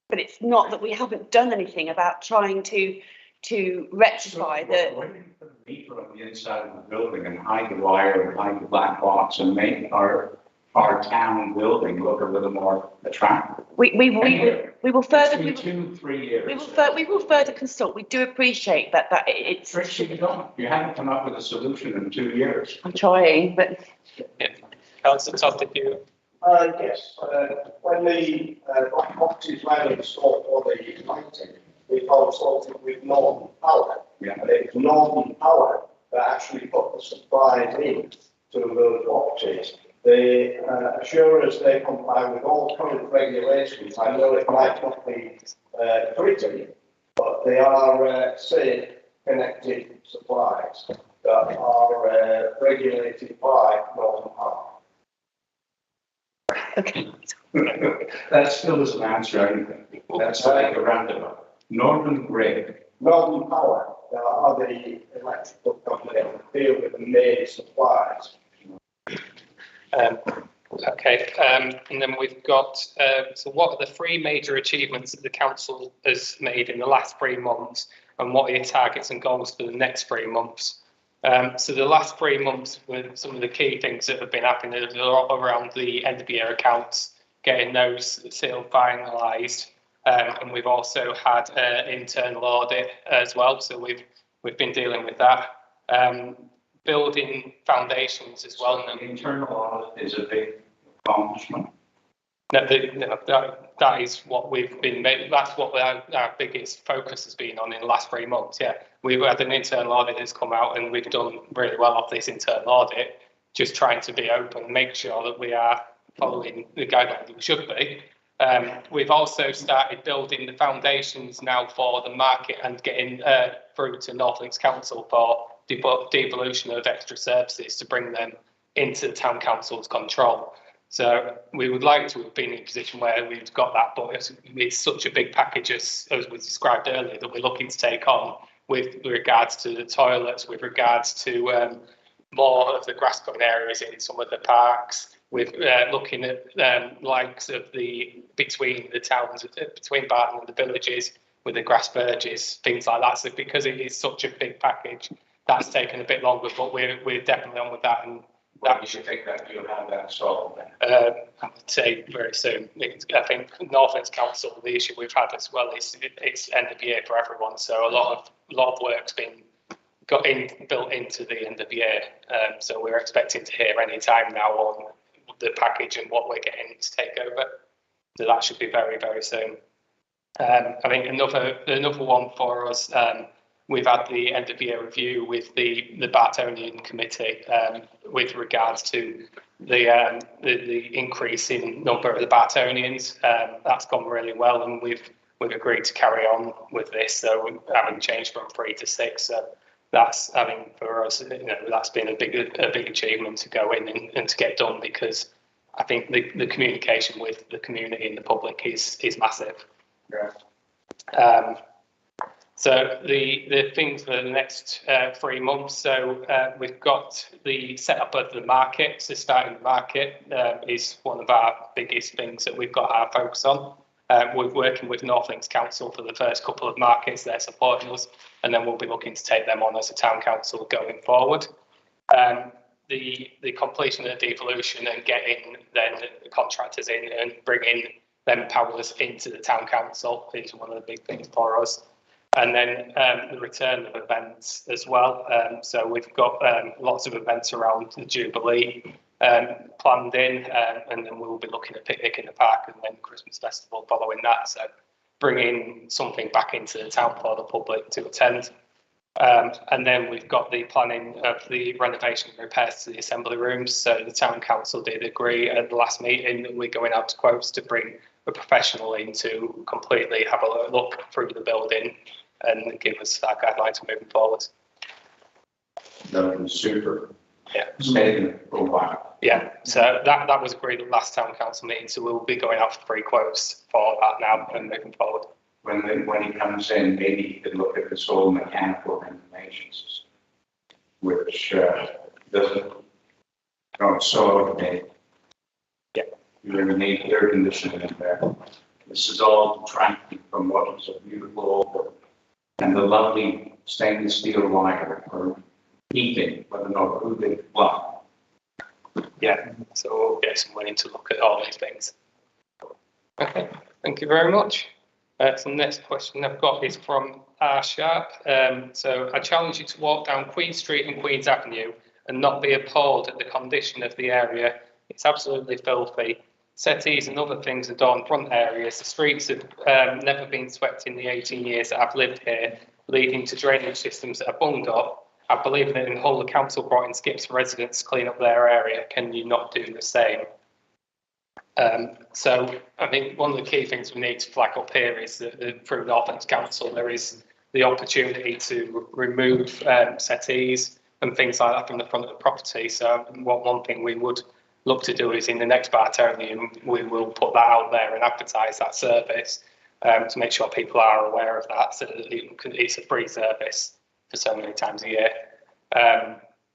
but it's not that we haven't done anything about trying to rectify the meter on the inside of the building and hide the wire and hide the black box and make our town building look a little more attractive. We will further. 2-3 years. We will further consult. We do appreciate that it's. You haven't come up with a solution in 2 years. I'm trying, but. Councillor Todd, did you? Yes. When the black boxes were installed for the lighting, we consulted with Northern Power. Yeah. And it was Northern Power that actually put the supplies in to those boxes. They assure us they comply with all current regulations. I know it might not be pretty, but they are safe, connected supplies that are regulated by Northern Power. Okay. That still doesn't answer anything. That's like a roundabout. Northern Grid. Northern Power are the electrical company that deal with the main supplies. Okay, and then we've got, so what are the 3 major achievements that the council has made in the last 3 months, and what are your targets and goals for the next 3 months? So the last 3 months, with some of the key things that have been happening around the end of year accounts, getting those still finalised, and we've also had an internal audit as well, so we've been dealing with that. Building foundations as well. So the internal audit is a big accomplishment. No, that is what we've been made. That's what our biggest focus has been on in the last 3 months. Yeah, we've had an internal audit that's come out, and we've done really well off this internal audit. Just trying to be open, make sure that we are following the guidelines that we should be. We've also started building the foundations now for the market and getting through to North Links Council for devolution of extra services to bring them into the town council's control. So we would like to have been in a position where we've got that, but it's such a big package as was described earlier that we're looking to take on with regards to the toilets, with regards to more of the grass cutting areas in some of the parks, with looking at likes of between the towns, between Barton and the villages, with the grass verges, things like that. So because it is such a big package, that's taken a bit longer, but we're definitely on with that. And that you should think that you'll have that solved then. I would say very soon. I think Northlands Council, the issue we've had as well is it's end of year for everyone. So a lot of work's been built into the end of year. So we're expecting to hear any time now on the package and what we're getting to take over. So that should be very, very soon. I think another one for us. We've had the end of year review with the Bartonian committee with regards to the increase in number of the Bartonians. That's gone really well, and we've agreed to carry on with this. So we're having changed from 3 to 6. So that's, I mean, for us, that's been a big achievement to go in and to get done, because I think the communication with the community and the public is massive. Yeah. So the things for the next 3 months. So we've got the setup of the market. So starting the market is one of our biggest things that we've got our focus on. We're working with Northlands Council for the first couple of markets. They're supporting us, and then we'll be looking to take them on as a town council going forward. The completion of the devolution and getting then the contractors in and bringing them powers into the town council is one of the big things for us. And then the return of events as well. So we've got lots of events around the Jubilee planned in, and then we'll be looking at Picnic in the Park and then Christmas Festival following that. So bringing something back into the town for the public to attend. And then we've got the planning of the renovation and repairs to the assembly rooms. So the town council did agree at the last meeting that we're going out to quotes to bring a professional in to completely have a look through the building and give us our guidelines for moving forward. That was super. Yeah. Staying for a while. Yeah. So that was agreed at last town council meeting. So we'll be going out for 3 quotes for that now and moving forward. When he comes in, maybe he could look at this whole mechanical information system, which doesn't, so yeah. You really need air conditioning in there. This is all detracting from what is a beautiful and the lovely stainless steel wire for heating, whether or not who they what. Yeah, so we'll get someone in to look at all these things. Okay, thank you very much. So the next question I've got is from R Sharp. So I challenge you to walk down Queen Street and Queen's Avenue and not be appalled at the condition of the area. It's absolutely filthy. Settees and other things adorn front areas. The streets have never been swept in the 18 years that I've lived here, leading to drainage systems that are bunged up. I believe that in Hull, the council brought in skips for residents to clean up their area. Can you not do the same? So I think one of the key things we need to flag up here is that through Northlands Council, there is the opportunity to remove settees and things like that from the front of the property. So one thing we would look to do is in the next Bartonian, we will put that out there and advertise that service to make sure people are aware of that, so that it's a free service for so many times a year.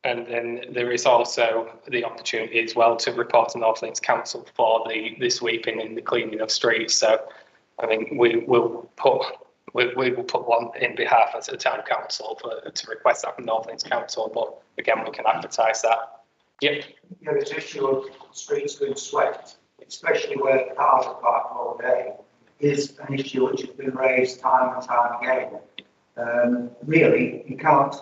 And then there is also the opportunity as well to report to Northlands Council for the sweeping and the cleaning of streets. So I think we will put one in behalf of the town council to request that from Northlands Council. But again, we can advertise that. Yep. Yeah, this issue of streets being swept, especially where cars are parked all day, is an issue which has been raised time and time again. Really, you can't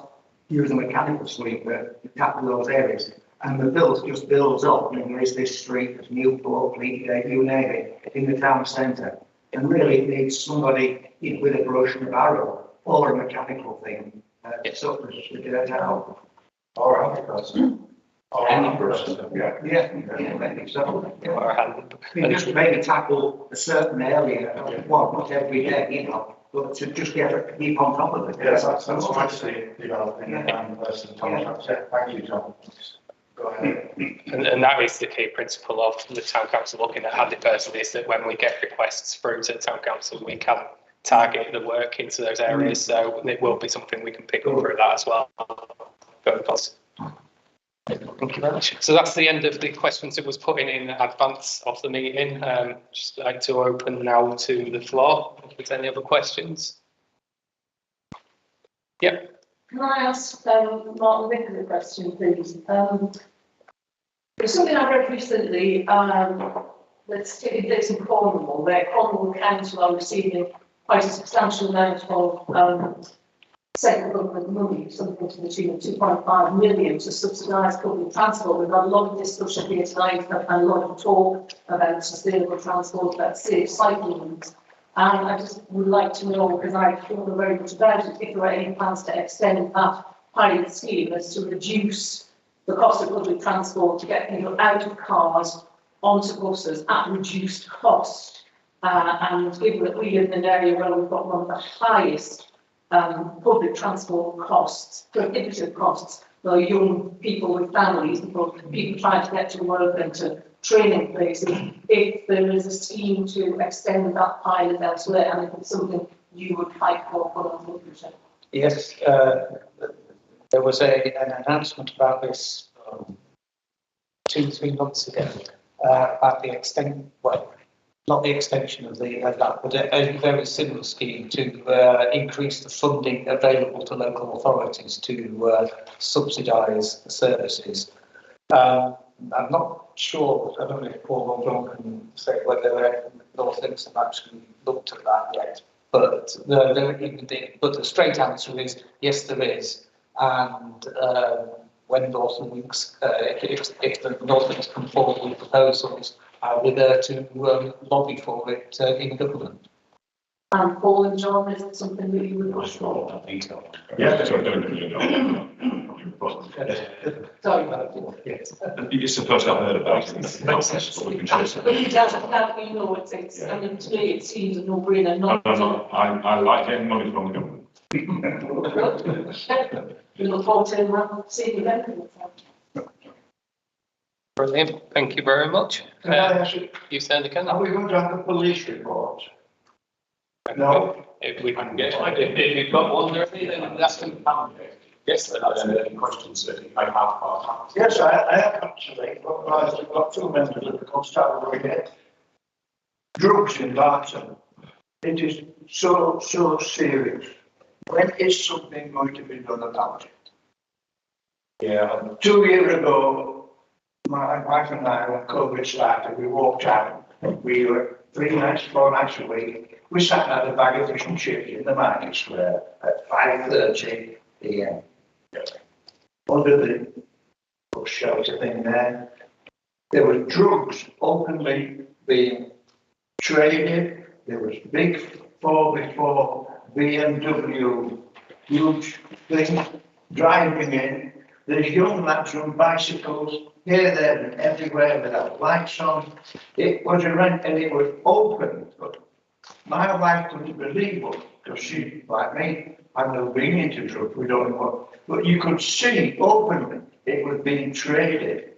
use a mechanical sweeper to tackle those areas. And the bills just builds up. I mean, there is this street, there's Newport, Fleetgate, you name it, in the town centre. And really it needs somebody with a brush and a barrel or a mechanical thing to sort of get it out. Or a person. Or any person. Yeah, maybe so. Yeah. Just maybe tackle a certain area, well, not every day, you know, but to just keep on top of it. Yes, that's actually developing and person. Thank you, Tom. And that is the key principle of the town council looking at handy person, is that when we get requests through to the town council, we can target the work into those areas. So it will be something we can pick up through that as well. Going forward. Thank you very much. So that's the end of the questions that was put in advance of the meeting. Just like to open now to the floor. If there's any other questions. Yep. Can I ask Martin Vicker a question, please? There's something I read recently that's taking place in Cornwall, where Cornwall Council are receiving quite a substantial amount of central government money, something to the tune of 2.5 million to subsidise public transport. We've had a lot of discussion here tonight and a lot of talk about sustainable transport, about safe cycling. And I just would like to know, because I don't know very much about it, if there are any plans to extend that pilot scheme as to reduce the cost of public transport to get people out of cars onto buses at reduced cost. And given that we live in an area where we've got one of the highest public transport costs, prohibitive costs, for young people with families, people trying to get to work and to training places, if there is a scheme to extend that pilot elsewhere, and if it's something you would fight for the future. Yes, there was an announcement about this 2-3 months ago about the extent, well, not the extension of that, but a very similar scheme to increase the funding available to local authorities to subsidise the services. I'm not sure, I don't know if Paul or John can say whether North Links have actually looked at that yet, but the straight answer is yes, there is. And when North Links, if the North Links come forward with proposals, we're there to lobby for it in government. And Paul and John, is it something that you would push for? Yeah, so I don't really know. Sorry about it. It's the first I've heard about it. But you don't, you know, it's, I mean, to me, it seems a no-brainer, not. I like getting money from the government. We look forward to seeing you then. Brilliant. Thank you very much. Can I ask you, you said again? are we going to have a police report? No. If we can get one, if you've got one already, then that's them. Yes, are there any questions that you may have? Yes, I have actually, but I've got 2 members of the constabulary here. Drugs in Barton. It is so serious. When is something going to be done about it? Yeah. 2 years ago, my wife and I, when COVID started, we walked out. We were 3 nights, 4 nights a week. We sat at a bag of fish and chips in the market square at 5:30 p.m. Under the shelter thing there were drugs openly being traded. There was big 4x4 BMW, huge thing driving in. There's young lads on bicycles here, there, and everywhere without lights on. It was a rent and it was open. But my wife couldn't believe it because she, like me, I've never been into drugs. We don't know what, but you could see openly it was being traded.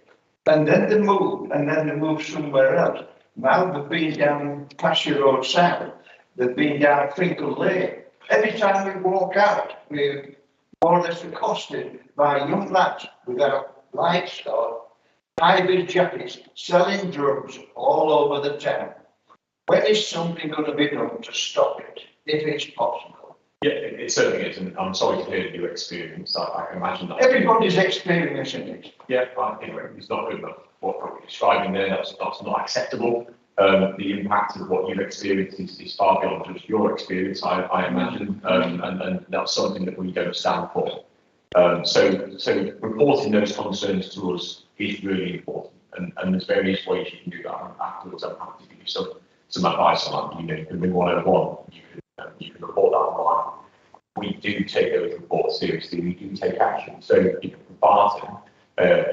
And then they moved somewhere else. Now they've been down Pasture Road South. They've been down Finkel Lane. Every time we walk out, we're more or less accosted by young lads without lights or high-vis jackets selling drugs all over the town. When is something going to be done to stop it, if it's possible? Yeah, it certainly is, and I'm sorry to hear your experience. I can imagine that. Everybody's experiencing it. Yeah, but anyway, it's not good enough. What you're describing there, that's not acceptable. The impact of what you've experienced is far beyond just your experience, I imagine, and that's something that we don't stand for. So reporting those concerns to us is really important, and there's various ways you can do that. Afterwards, I'm happy to give you some advice on that. You can ring 101, you can report that online. We do take those reports seriously, we do take action. So for Barton,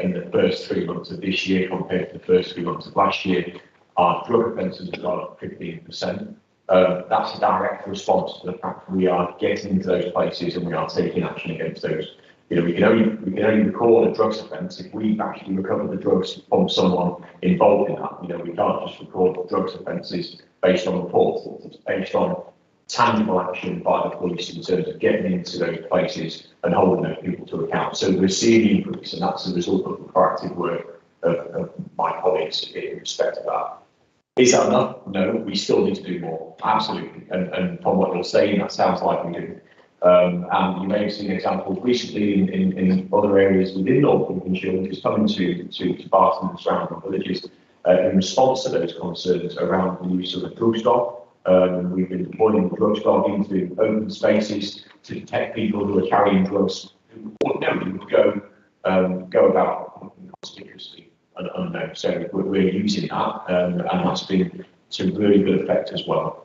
in the first 3 months of this year compared to the first 3 months of last year, our drug offences have gone up 15%. That's a direct response to the fact that we are getting into those places and we are taking action against those we can only record a drugs offence if we've actually recovered the drugs from someone involved in that. We can't just record drugs offences based on reports. It's based on tangible action by the police in terms of getting into those places and holding those people to account. So we're seeing the increase, and that's a result of the proactive work of my colleagues in respect of that. Is that enough? No, we still need to do more, absolutely. And from what you're saying, that sounds like we do. And you may have seen examples recently in other areas within North Lincolnshire, which is coming to Barton and surrounding villages in response to those concerns around the use of the drug stop. We've been deploying the drug stop into open spaces to detect people who are carrying drugs who ordinarily would go about inconspicuously and unknown. So we're using that, and that's been to really good effect as well.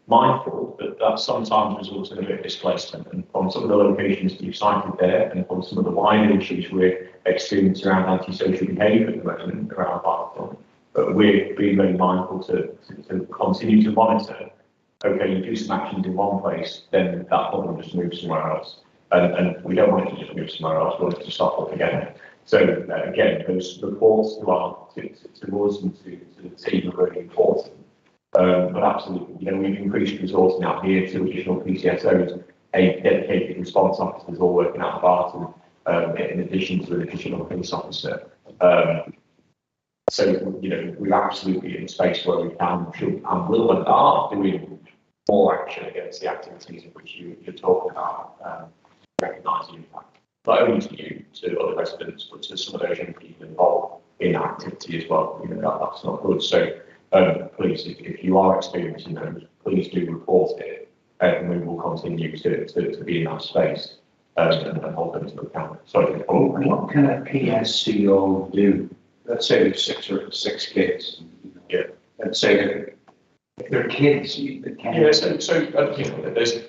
Mindful that sometimes results in a bit of displacement, and from some of the locations that you've cited there, and from some of the wider issues we're experiencing around antisocial behaviour at the moment around Barton, but we're being very mindful to continue to monitor. Okay, you do some actions in one place, then that problem just moves somewhere else, and we don't want it to just move somewhere else. We want it to stop altogether. So again, those reports to us and to the team are really important. But absolutely, we've increased resourcing out here to additional PCSOs, a dedicated response officers all working out of Barton, in addition to an additional police officer. So, we're absolutely in a space where we can, should, and will, and are doing more action against the activities of which you're talking about, recognising impact. Not only to you, to other residents, but to some of those young people involved in that activity as well. That's not good. So, please, if you are experiencing those, please do report it, and we will continue to be in that space and hold them to account. Sorry. What can a PSCO do? Let's say there's six kids. Yeah. Let's say if they're kids,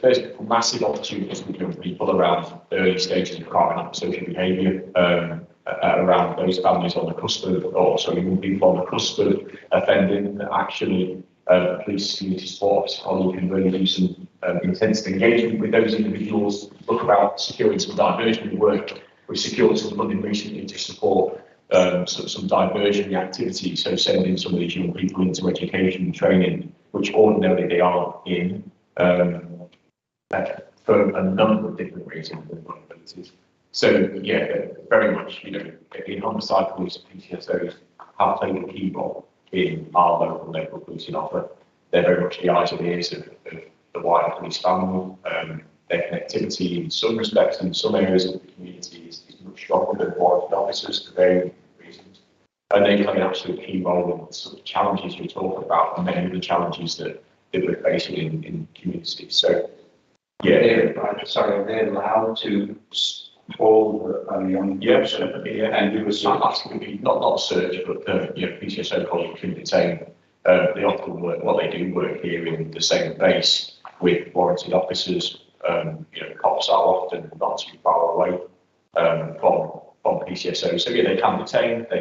there's massive opportunities with young people around early stages of crime and social behaviour, around those families on the cusp of, young people on the cusp of offending. Actually, police community support colleague can really do some intensive engagement with those individuals. Look about securing some diversion work. We secured some funding recently to support some diversion activities, so sending some of these young people into education and training, which ordinarily they are in, for a number of different reasons and vulnerabilities. So yeah, very much, in homicide police, PCSOs have played a key role in our local policing offer. They're very much the eyes and ears of the wider police family. Their connectivity in some respects, in some areas of the community is much stronger than warranted officers for varying reasons. And they play an absolute key role in the sort of challenges you're talking about, and many of the challenges that we're facing in communities. So, yeah. They're allowed to hold a young person and do a search. Absolutely, not a search, but PCSO colleagues can detain. They often work, they do work here in the same base with warranted officers. Cops are often not too far away from PCSO. So yeah, they can detain for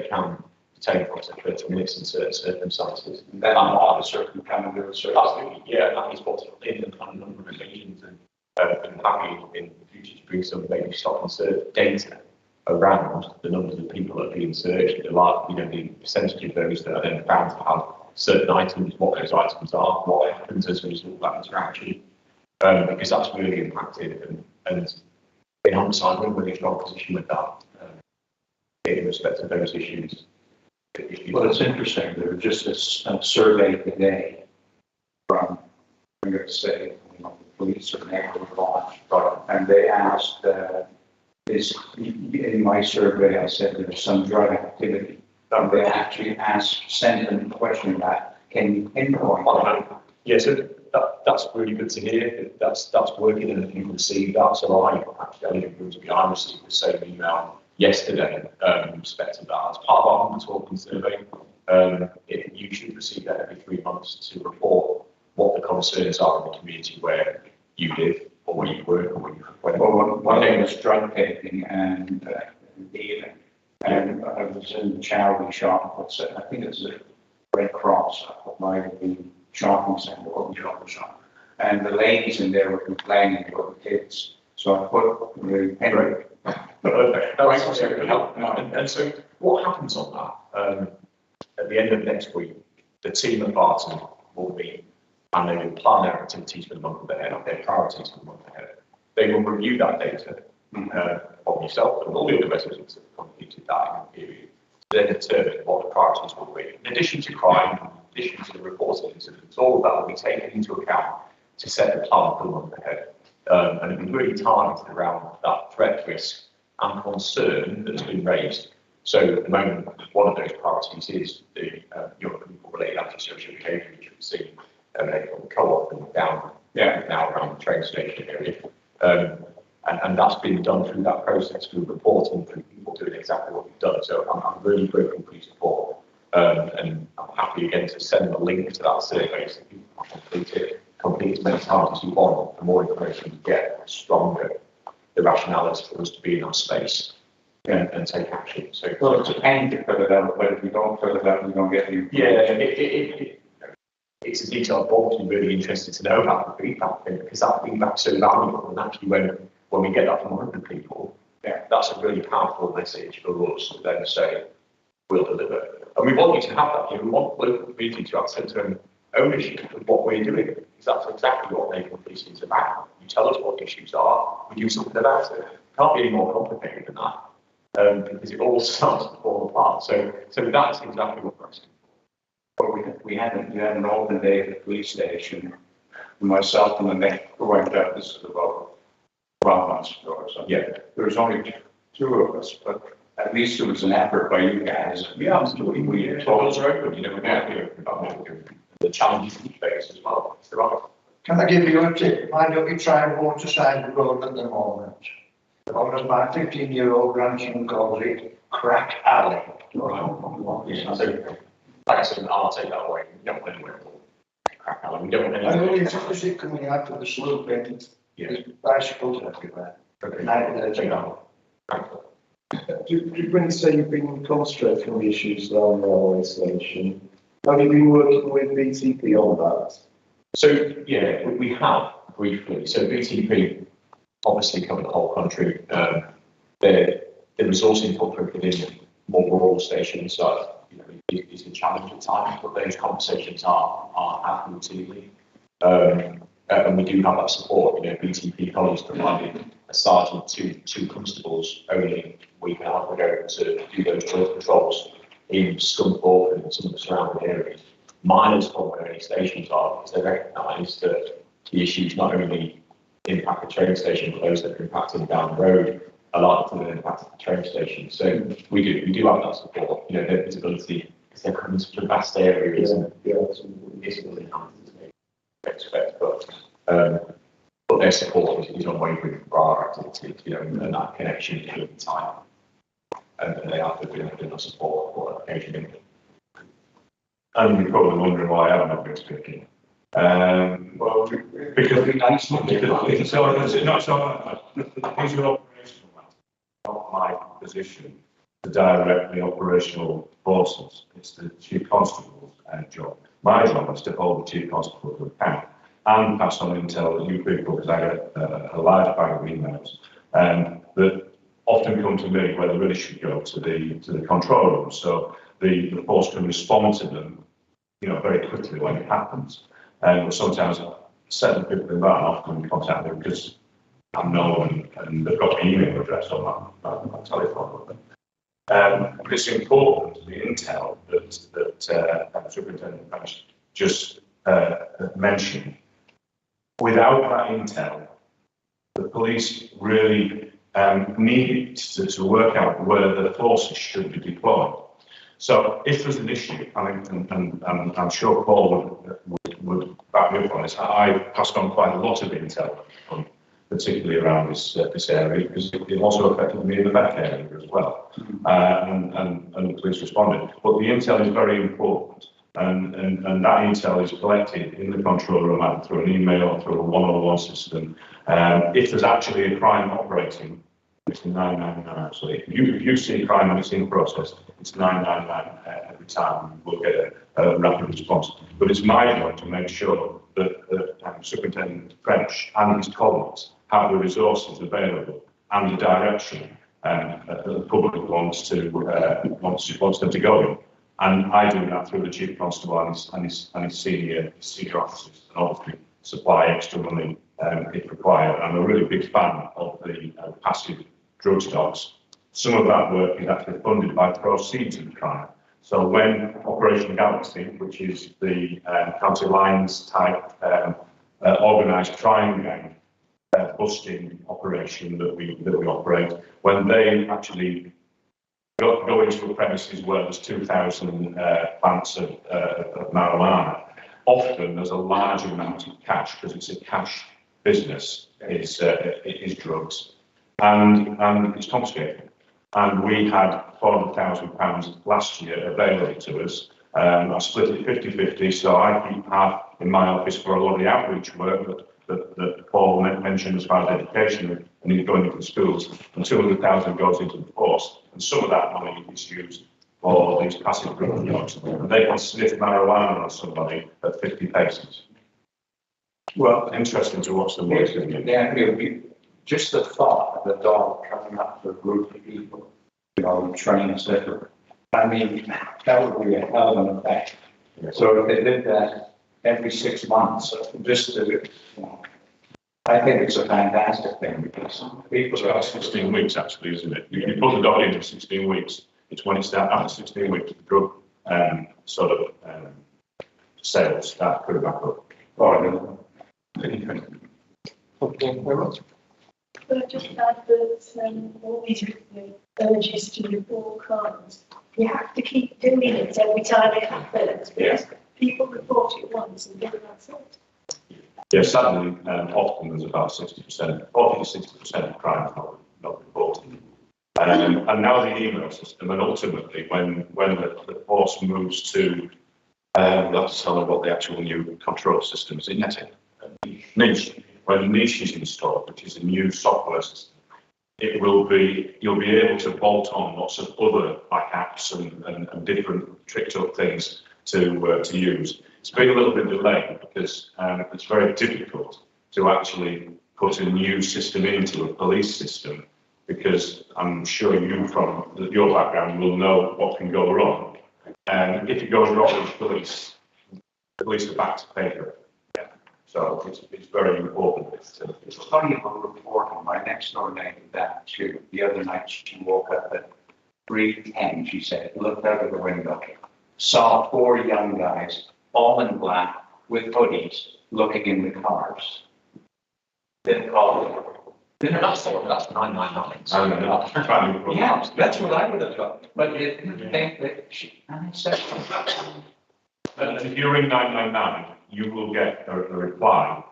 up to 30 minutes in certain circumstances. And then on a certain kind of search. Absolutely, yeah, that is what's in on a number of occasions, and happy in the future to bring some maybe stop and search data around the numbers of people that are being searched, the percentage of those that are then found to have certain items, what those items are, what happens as a result of that interaction. Because that's really impacted, and in homicide, we're in a really strong position with that in respect to those issues. Well, it's interesting. There was just a survey today from, I'm going to say, the police or neighborhood watch, and they asked, in my survey, I said there's some drug activity. They actually sent them a question about, can you pinpoint? Yes, that's really good to hear. That's working, and you can see that. So I received the same email yesterday in respect to that. As part of our Human Talking survey, you should receive that every 3 months to report what the concerns are in the community where you live or where you work or where you frequent. Well, one thing was drug taking and dealing. And I was in the charity shop, I think it's a Red Cross, by the shopping centre or the shopping shop. And the ladies in there were complaining about the kids So I put the anyway. And so what happens on that? At the end of next week, the team at Barton will meet and they will plan their activities for the month ahead, their priorities for the month ahead. They will review that data of yourself and all the other residents that have completed that period to then determine what the priorities will be. In addition to crime, in addition to the reporting incidents, all of that will be taken into account to set the plan for the month ahead. And it'll be really targeted around that threat, risk and concern that's been raised. So at the moment, one of those priorities is the young people related antisocial behaviour, which we've seen from the co-op and down now around the train station area. And that's been done through that process, through reporting, through people doing exactly what we've done. So I'm really grateful for your support. And I'm happy again to send a link to that survey so people can complete as many times as you want. The more information you get, the stronger the rationality for us to be in that space and take action. So it's a pain to fill it out, but if you don't fill it out, you don't get any. Yeah, it's a detailed report. I'm really interested to know about the feedback because that feedback's so valuable. And actually, when we get that from 100 people, that's a really powerful message for us to then say we'll deliver. And we want you to have that. We want local community to have centre ownership of what we're doing. Because that's exactly what neighbourhood policing is about. You tell us what the issues are, we do something about it. It can't be any more complicated than that, because it all starts to fall apart. So that's exactly what we're asking. But we had an open day at the police station. Myself and the next went out. This is about 12 months ago or something. Yeah, there was only two of us, but at least it was an effort by you guys. Yeah, absolutely. We doors are open. You know, we're happy about what we're doing. The challenges we face as well. There are. Can I give you a tip? Why don't you try Waterside Road at the moment? One of my 15-year-old grandson calls it Crack Alley. Yeah, so, like I said, I'll take that away. We don't want anywhere Crack Alley. We don't want I know anywhere. it's obviously coming out of the slope, and Yeah. bicycles everywhere. When you say you've been concentrating on the issues around the railway station, have you been working with BTP on that? So, yeah, we have briefly. So BTP obviously cover the whole country. The resourcing footprint within more rural stations is a challenge at times, but those conversations are happening routinely. And we do have that support. You know, BTP colleagues provided a sergeant to two constables only a week and a half ago to do those joint patrols in Scunthorpe and some of the surrounding areas. Miners from where any stations are, because they recognise that the issues not only impact the train station, but those that are impacting down the road are likely to impact the train station. So we do have that support. You know, their visibility, because they're coming to such vast areas and visible enhancements they expect, but their support is unwavering for our activity, you know, and that connection between time. And they have to be enough support for occasionally. And you're probably wondering why I haven't been speaking. Well, because it's not operational, not my position, the directly operational forces. It's the chief constable's job. My job is to hold the chief constable to account and pass on intel to you people, because I get a large bag of emails that often come to me where they really should go to the control room. So the force can respond to them, you know, very quickly when it happens. But sometimes certain people in that often contact me because I know and they've got my email address on my telephone. But it's important, the intel that Superintendent Parish just mentioned. Without that intel, the police really need to work out where the forces should be deployed. So if there's an issue, and I'm sure Paul would back me up on this, I passed on quite a lot of intel, particularly around this area, because it also affected me in the back area as well. And the police responded. But the intel is very important. And that intel is collected in the control room, either through an email or through a one-on-one system. If there's actually a crime operating, it's 999 actually. If you see a crime and it's in process, it's 999 every time. We'll get a rapid response. But it's my job to make sure that Superintendent French and his colleagues have the resources available and the direction that the public wants them to go in. And I do that through the Chief Constable and his senior officers, and obviously supply extra money if required. I'm a really big fan of the passive drug stocks. Some of that work is actually funded by proceeds of crime. So when Operation Galaxy, which is the county lines type organised crime gang busting operation that we operate, when they actually go into a premises where there's 2,000 plants of marijuana, often there's a large amount of cash because it's a cash business, is drugs, and it's confiscated. And we had £400,000 last year available to us. I split it 50-50, so I keep half in my office for a lot of the outreach work that Paul mentioned as far as education and he's going into the schools, and 200,000 goes into the force, and some of that money is used for these passive drug dogs, and they can sniff marijuana on somebody at 50 paces. Well, interesting to watch them work. Yeah, it would be just the thought of a dog coming up to a group of people, trained, etc. I mean, that would be a hell of an effect. So if they did that every 6 months, just to, I think it's a fantastic thing because It's about 16 weeks actually, isn't it? You put the dog in for 16 weeks. It's when it's that after 16 weeks, the drug sales start coming back up. Okay, very much. Could I just add that all these urges to report crimes, you have to keep doing it every time it happens because people report it once and then that's it. Yeah, sadly, often there's about 60%, 40-60% of crime not reported. And now the email system, and ultimately when the force moves to, let's tell them what the actual new control system is, Niche. When Niche is installed, which is a new software system, you'll be able to bolt on lots of other apps and different tricked up things to use. It's been a little bit delayed because it's very difficult to actually put a new system into a police system, because I'm sure you from your background will know what can go wrong. And if it goes wrong with the police are back to paper. So it's very important. It's funny about reporting. My next door neighbor, that too, the other night she woke up at 3:10, she said, looked out of the window, saw 4 young guys, all in black, with hoodies, looking in the cars. Then called. That's 999. Yeah, that's what I would have thought. But it didn't think that and I said, if you ring 999, you will get a reply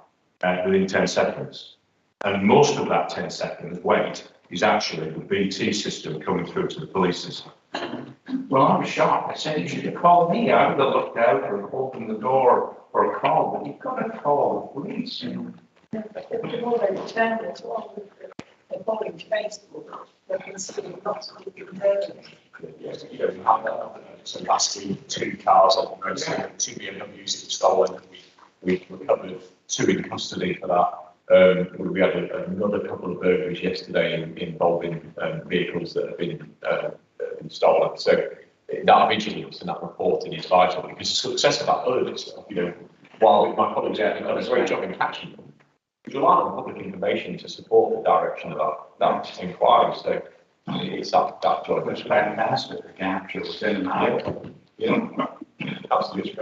within 10 seconds. And most of that 10 seconds wait is actually the BT system coming through to the police system. Well, I was shocked. I said, you should have called me. I would have looked out or opened the door or called, but you've got to call the police. They've already turned it on the following Facebook. They can see lots of different So last week, 2 cars on the road, 2 BMWs stolen. We recovered 2 in custody for that. We had another couple of burglaries yesterday involving vehicles that have been stolen. So that vigilance and that reporting is vital, because the success of that early stuff, while my colleagues have done a great job in catching them, there's a lot of public information to support the direction of that inquiry. So it's that job. It's fantastic to capture within an hour. Absolutely.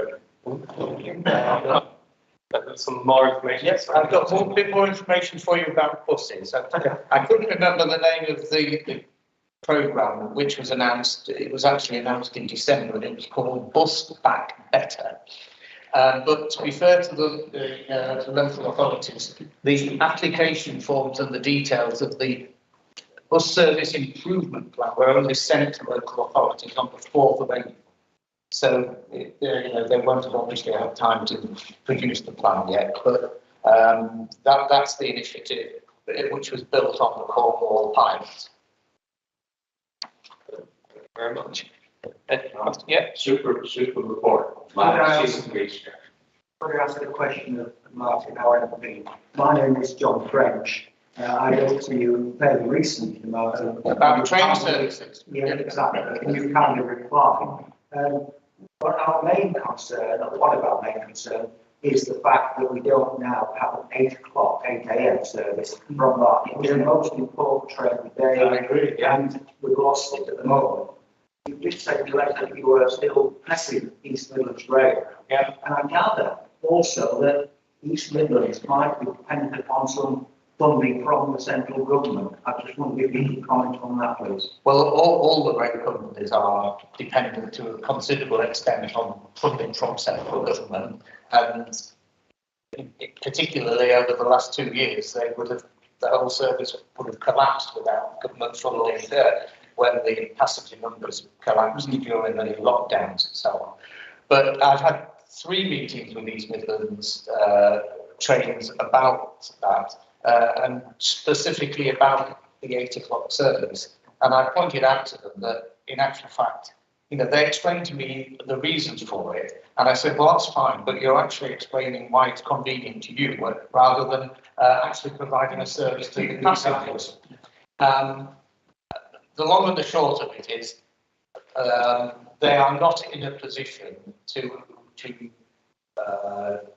Some more information. Yes, I've got a bit more information for you about buses. I couldn't remember the name of the programme which was announced. It was actually announced in December, and it was called Bus Back Better. But to be fair to the local authorities, the application forms and the details of the bus service improvement plan were only sent to local authorities on the 4th of April. So, they won't have obviously had time to produce the plan yet, but that's the initiative which was built on the Cornwall pilot. Very much. Super report. Could I ask a question of Martin, our MP? My name is John French, I wrote to you very recently About train services. Yeah, exactly, and you kind of reply. But our main concern, or one of our main concerns, is the fact that we don't now have an 8 o'clock, 8 a.m. service from Barking. It was the most important train of the day. I agree, yeah. And we've lost it at the moment. You did say directly that you were still pressing East Midlands Rail. Yeah. And I gather also that East Midlands might be dependent upon some funding from the central government. I just wonder if you can comment on that, please. Well, all the rail companies are dependent to a considerable extent on funding from central government, and particularly over the last 2 years, the whole service would have collapsed without government funding when the passenger numbers collapsed during the lockdowns and so on. But I've had 3 meetings with East Midlands trains about that. And specifically about the 8 o'clock service. And I pointed out to them that in actual fact, they explained to me the reasons for it. And I said, well, that's fine, but you're actually explaining why it's convenient to you rather than actually providing a service to the passengers. The long and the short of it is they are not in a position to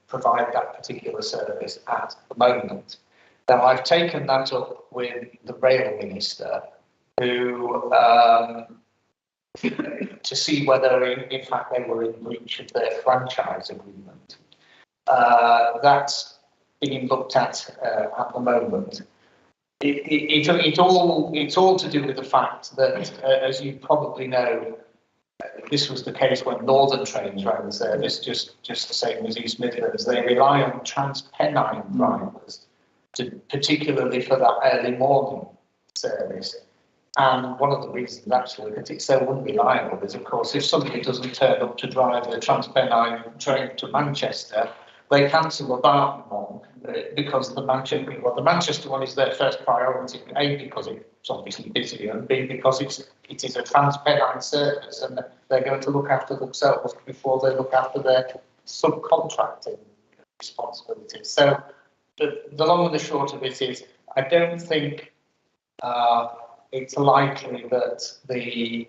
provide that particular service at the moment. Now, I've taken that up with the rail minister, who to see whether, in fact, they were in breach of their franchise agreement. That's being looked at the moment. It's all to do with the fact that, as you probably know, this was the case when Northern Trains ran the service, just the same as East Midlands. They rely on TransPennine drivers, particularly for that early morning service. And one of the reasons actually that it's so unreliable is, of course, if somebody doesn't turn up to drive the TransPennine train to Manchester, they cancel the Barton one because the Manchester one is their first priority, A, because it's obviously busy, and B, because it is a TransPennine service and they're going to look after themselves before they look after their subcontracting responsibilities. So the long and the short of it is, I don't think it's likely that the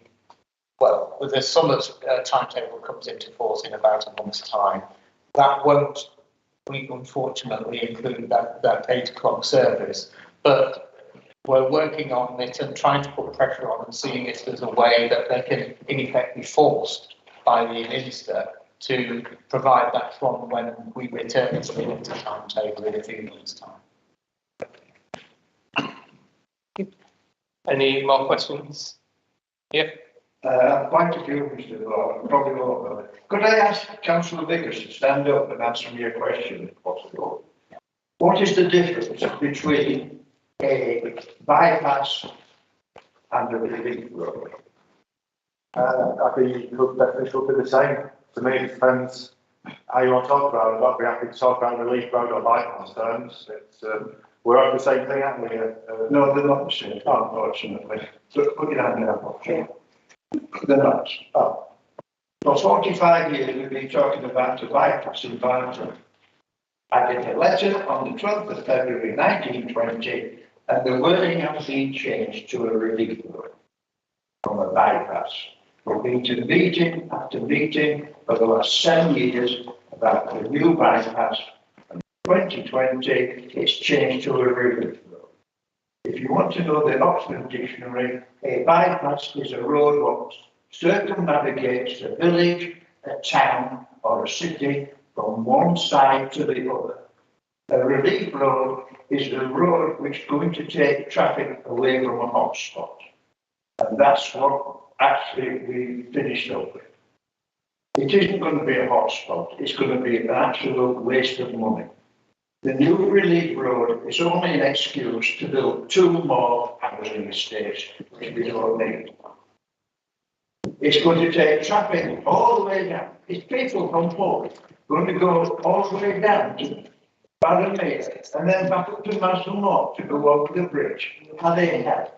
summer timetable comes into force in about a month's time. That won't, unfortunately, include that 8 o'clock service. But we're working on it and trying to put pressure on and seeing if there's a way that they can, in effect, be forced by the minister to provide that from when we return to the winter timetable in a few months' time. Any more questions? Yeah. Quite a few, Mr. Lord, probably all of them. Could I ask Councillor Vickers to stand up and answer me a question, if possible? What is the difference between a bypass and a relief road? I think you could definitely should be the same. To me, it depends how you want to talk about it. I'd be happy to talk about relief road or bypass terms. We're over the same thing, aren't we? No, they're not the same, unfortunately. So put your hand up. They're not. Oh. For 45 years, we've been talking about a bypass in Barton. I get a letter on the 12th of February 1920, and the wording has been changed to a relief road from a bypass. We've been to meeting after meeting for the last 7 years about the new bypass. And 2020, it's changed to a relief road. If you want to know the Oxford Dictionary, a bypass is a road that circumnavigates a village, a town, or a city from one side to the other. A relief road is a road which is going to take traffic away from a hotspot. And that's what actually we finished up with. It isn't going to be a hotspot, it's going to be an absolute waste of money. The new relief road is only an excuse to build 2 more housing estates, which we don't need. It's going to take traffic all the way down. It's people from Port going to go all the way down to Barrowmere and then back up to Massel Moor to go over the bridge. How they have.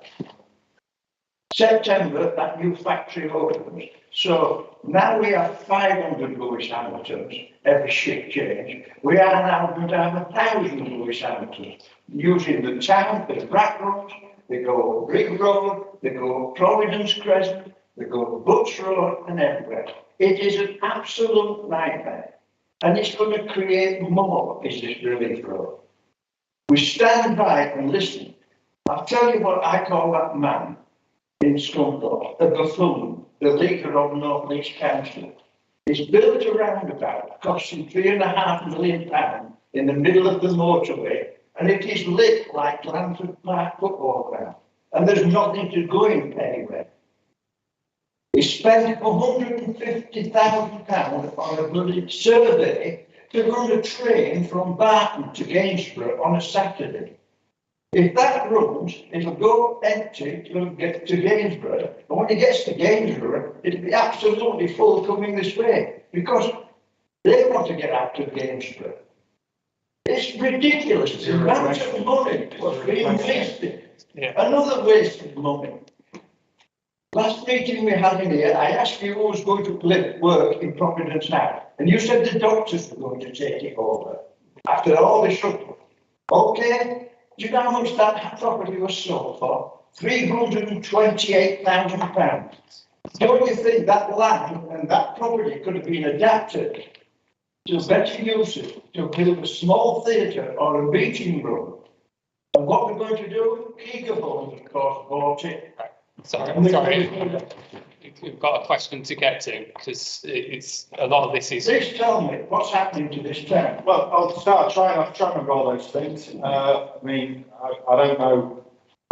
September, that new factory opens. So now we have 500 Lewis Hamiltons every shift change. We are now going to have 1,000 Lewis Hamiltons using the town, the rack roads, they go Rig Road, they go Providence Crescent, they go Butts Road and everywhere. It is an absolute nightmare. And it's going to create more, is this relief road. We stand by and listen. I'll tell you what I call that man in Scunthorpe, a buffoon, the leader of North East Council. He's built a roundabout costing £3.5 million in the middle of the motorway, and it is lit like Lantern Park football ground, and there's nothing to go in anywhere. He spent £150,000 on a bloody survey to run a train from Barton to Gainsborough on a Saturday. If that runs, it'll go empty to get to Gainsborough, and when it gets to Gainsborough, it'll be absolutely full coming this way, because they want to get out to Gainsborough. It's ridiculous, the amount of money was being wasted. Another waste of money. Last meeting we had in here, I asked you who was going to work in Providence now, and you said the doctors were going to take it over after all the shuttle. Okay? Do you know how much that property was sold for? £328,000. Don't you think that land and that property could have been adapted to better uses, to build a small theatre or a meeting room? And what we're going to do, Keegan Homes, of course, bought it. Sorry. We've got a question to get to, because it's a lot of this is. Please tell me what's happening to this town. Well, I'll start trying to remember all those things. I mean, I don't know.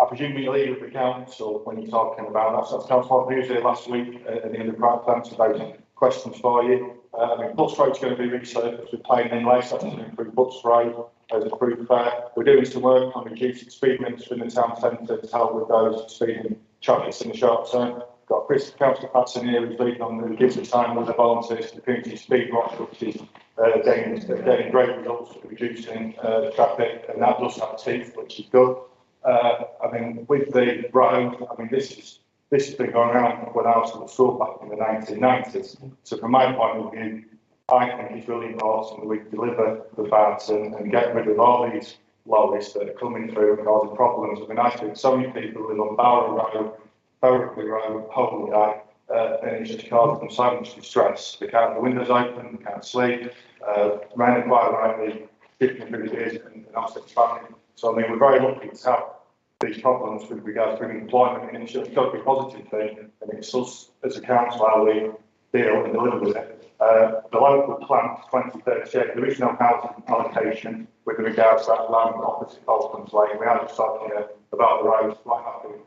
I presume you're leader of the council when you're talking about that. So that's Councillor Hughes here last week at the end of the to answer those questions for you. I mean, Butts Road's going to be resurfaced with plain inlay, so that's to improve Butts Road as a proof there. We're doing some work on reducing speed limits in the town centre to help with those speeding traffic in the short term. Got Chris, Councillor Patson here, who's leading on the gives us time with the volunteers to the community speed watch, which is getting great results for reducing the traffic, and that does have teeth, which is good. I mean, with the road, I mean, this has been going around when I was at school back in the 1990s. So from my point of view, I think it's really important that we deliver the VATs and get rid of all these lorries that are coming through and causing problems. I mean, I think so many people live on Barrow Road, Berkeley Road, Holy Eye, and it's just causing them so much distress. They can't have the windows open, they can't sleep, rain quite rightly, dipping through the days and also expanding. So, I mean, we're very lucky to have these problems with regards to employment, and it's got to be a positive thing, and it's us as a council how we deal and deliver with it. The local plan 2038, there is no housing allocation with regards to that land opposite Falklands Lane. We are just talking about the roads, quite happy.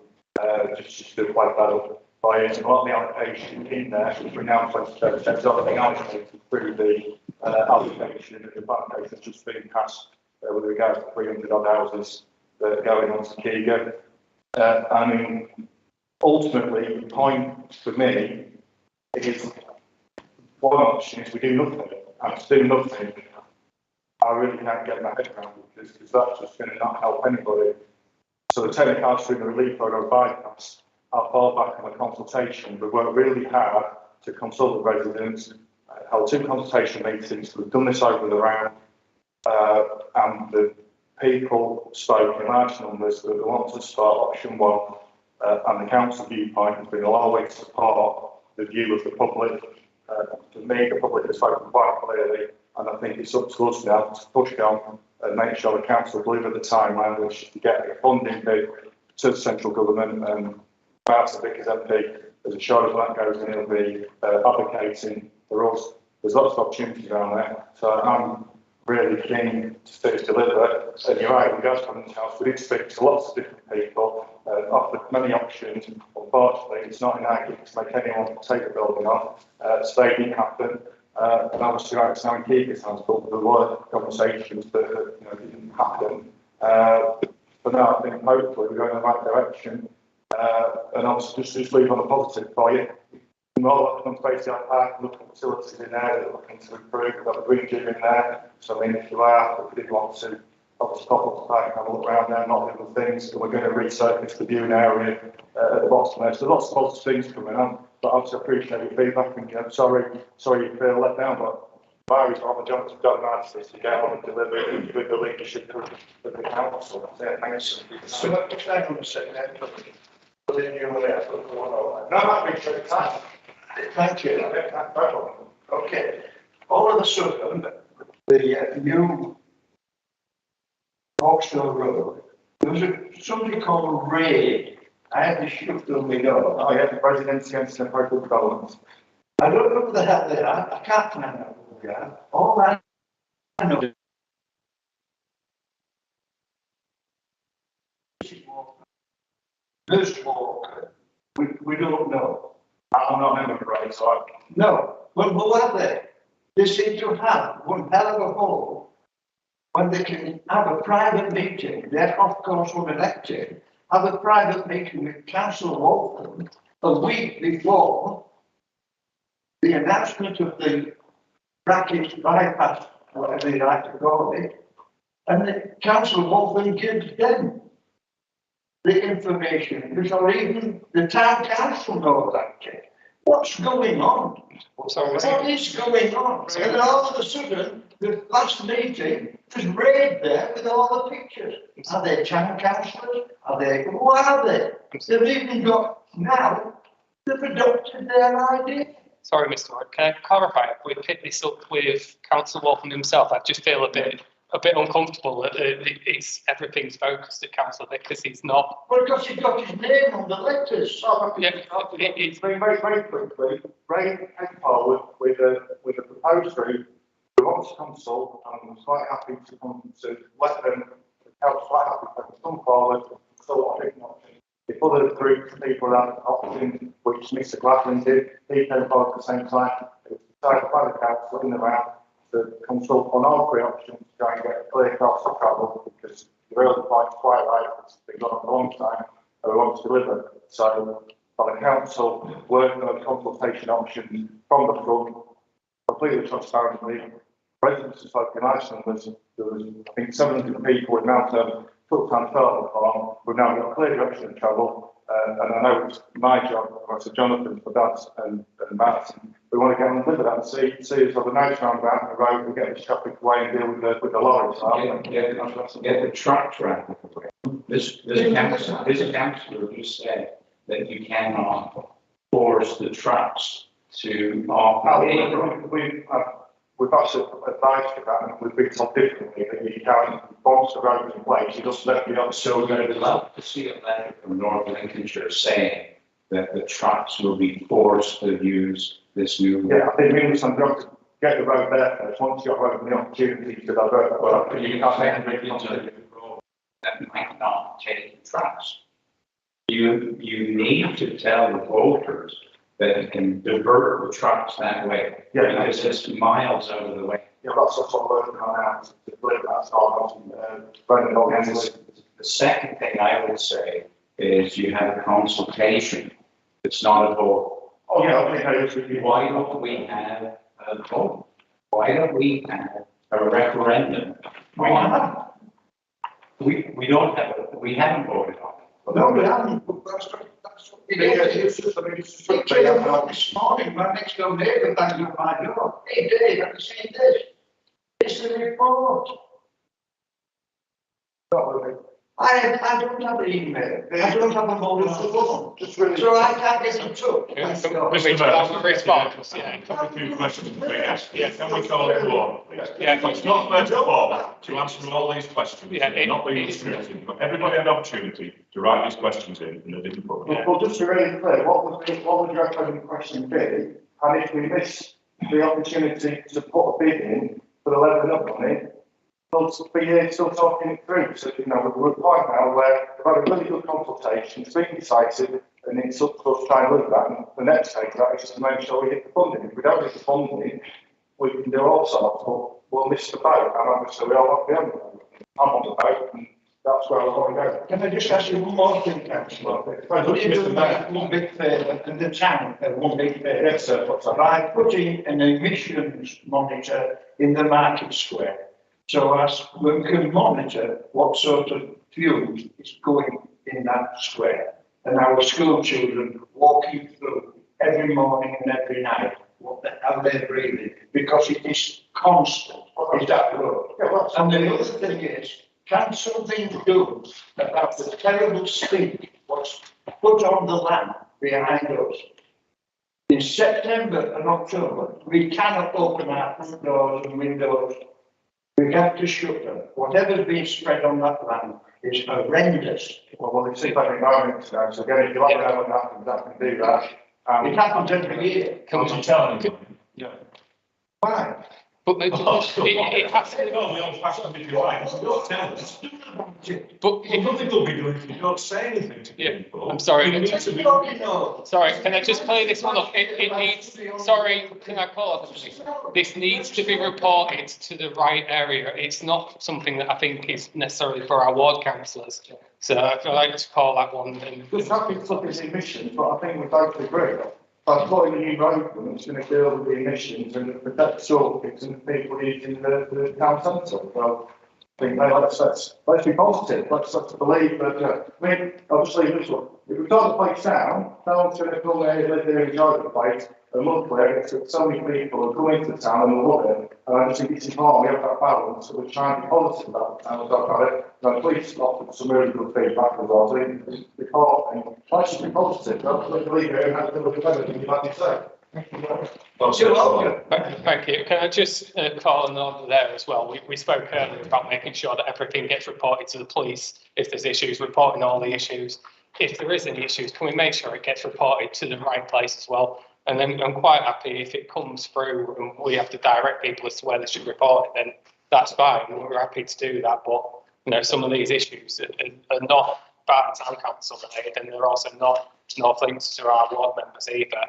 Just to play that up by it, and a lot of the allocation in there, which we're now 2038, there's other thing allocated through the allocation, and the allocation has just been passed with regards to 300 odd houses that are going on to Keegan. I mean, ultimately, the point for me is one option is we do nothing, and to do nothing, I really can't get my head around it, because that's just going to not help anybody. So the technical house through the relief road or bypass, I'll fall back on a consultation. We worked really hard to consult the residents, held 2 consultation meetings. We've done this over the round, and the people spoke in large numbers that they want to start option 1, and the council viewpoint has been always support the view of the public. For me, the public has spoken quite clearly, and I think it's up to us now to push on and make sure the council deliver the timeline, which is to get a funding bid to the central government, and perhaps the Vickers MP, as assured as that goes in, he'll be advocating for us. There's lots of opportunities around there, so I'm really keen to see us deliver. And you're right, with regards to the house, we did speak to lots of different people, offered many options. Unfortunately, it's not in our gift to make anyone take the building off, so they didn't happen. And obviously, right, it's now in Keegan's hands, but there were conversations that didn't happen. But now I think hopefully we're going in the right direction. And obviously, just leave on a positive for you. We're all looking on Spaceyard Park, looking at facilities in there that are looking to improve. We've got a green gym in there. So, I mean, if you are, if you did want to obviously pop up the park and have a look around there, not little things, and we're going to resurface the viewing area at the bottom there. So lots of positive things coming on, but obviously I appreciate your feedback, and I'm sorry you feel let down, but Barry's on the job to go nice to get on and deliver it with the leadership of the council. Thanks. So what was I going to say then? Within your way, I put the one over. No, I appreciate the time. Thank you. Okay. All of a sudden, the new Hawksville Road, there was somebody called Ray. I had to shoot them we know. Oh yeah, the Presidency and Local Development. I don't know who the hell they are. I can't find out who they are. All I know. This Walker, we don't know. I'm not member of Ray, so I... No, but who are they? They seem to have one hell of a hole when they can have a private meeting. They're of course unelected. Have a private meeting with Councillor Walton a week before the announcement of the bracket bypass, whatever you like to call it, and the Councillor Walton gives them the information before even the town council knows that. What's going on? Sorry, What is going on? And then all of a sudden, the last meeting, there's Ray there with all the pictures. Are they town councillors? Who are they? They've even got, now, they've adopted their idea. Sorry, Mr. Ward, can I clarify? If we pick this up with Councillor Walton himself, I just feel a bit uncomfortable that everything's focused at Councillor Vick because he's not. Well, because he's got his name on the letters. Yeah, It's been very quickly. Ray came forward with a proposed route. We want to consult, and I'm quite happy to let them. The council quite happy for them to come forward. So I think if other groups of people have options, which Mr. Gladwin did, he came forward at the same time. It was decided by the council in the round to consult on all three options to try and get a clear cost of travel, because the real point's quite right, it's been on a long time, and we want to deliver. So, by the council working on consultation options from the front, completely transparently, residents have spoken Iceland, there was, I think, 700 people with Mount full-time development farm. We've now got a clear direction of travel, and I know it's my job, or Sir Jonathan, for that, and Martin. We want to get on and deliver that, see us on the nice roundabout on the road, we get this traffic away and deal with the lorries. Get the truck traffic away. This councillor just said that you cannot force the trucks to We've actually advised for that, and we've been told differently that you can, once the road is in place, you just let the So we're going to love to see a letter from North Lincolnshire saying that the trucks will be forced to use this new. Yeah, I think we understand you have to get the road there first. Once you've got the opportunity to divert, Well, you can't make it into a road that might not take the trucks. You need to tell the voters that you can divert the trucks that way. Yeah, because it's miles out of the way. Yeah, that's what I'm working on now to deliver that start. The second thing I would say is you have a consultation. It's not a vote. Oh yeah, okay. Why don't we have a vote? Why don't we have a referendum? We don't have we haven't voted on it. No, we haven't. He came up this morning, my next door neighbour banged on my door. Hey Dave, have you seen this? It's the report. I don't have an email. I don't have a mobile phone. So I can't get in touch. A few questions, please. Yeah, can we call it one? Yeah, it's not fair to Paul to answer all these questions. Yeah, not being distributed, but everybody had an opportunity to write these questions in a different book. Well, just to be really clear, what would your opening question be? And if we miss the opportunity to put a bid in for the levelling up on it, for years still talking it through. So, we're at a point now where we've had a really good consultation, it's been decisive, and it's up to us to try and look at that. And the next stage of that is just to make sure we get the funding. If we don't get the funding, we can do all sorts, but we'll miss the boat. And obviously, we all want to be on the boat. I'm on the boat, and that's where I want to go. Can I just ask you one more thing, Councillor? Would you do that one big favour, and the town one big favour? Yes, sir. By putting an emissions monitor in the market square, so as we can monitor what sort of fumes is going in that square. And our school children walking through every morning and every night, what the hell they're breathing, because it is constant, is that road. And the other thing is, can something do about the terrible stink what's put on the land behind us? In September and October, we cannot open our front doors and windows. We have to shut them. Whatever's been spread on that land is horrendous. Well, it's if I environment now, so again, if you like to know what happens, that can do that. It happens every year. Can we tell them? Yeah. Why? But it has to. Oh, we old fashioned if you like, don't tell us. But Well, nothing will be done if you don't say anything to people. I'm sorry. You need to be- Sorry, can I just play this one up? It needs, sorry, can I call it? This needs to be reported to the right area. It's not something that I think is necessarily for our ward councillors. So I'd like to call that one. There's nothing stuff is emissions, but I think we both agree. By putting a new road, it's going to deal with the emissions and protect sources and people using the town centre. So I think let's be positive. Let's believe that. I mean, I'll just leave this one. If we start the place down, town's going to come there, live there, enjoy the place, and look where it's so many people are coming to town and love it. And I just think it's important we have that balance. So we're trying to be positive about the town about it. And please offer some really good feedback as well. So it's important. Let's just be positive. Don't believe it and have to look at everything you'd like to say. Thank you. Can I just call an order there as well? We spoke earlier about making sure that everything gets reported to the police. If there's issues, reporting all the issues. If there is any issues, can we make sure it gets reported to the right place as well? And then I'm quite happy if it comes through and we have to direct people as to where they should report it, then that's fine. We're happy to do that. But, you know, some of these issues are not bad town council related, and they're also not linked to our ward members either.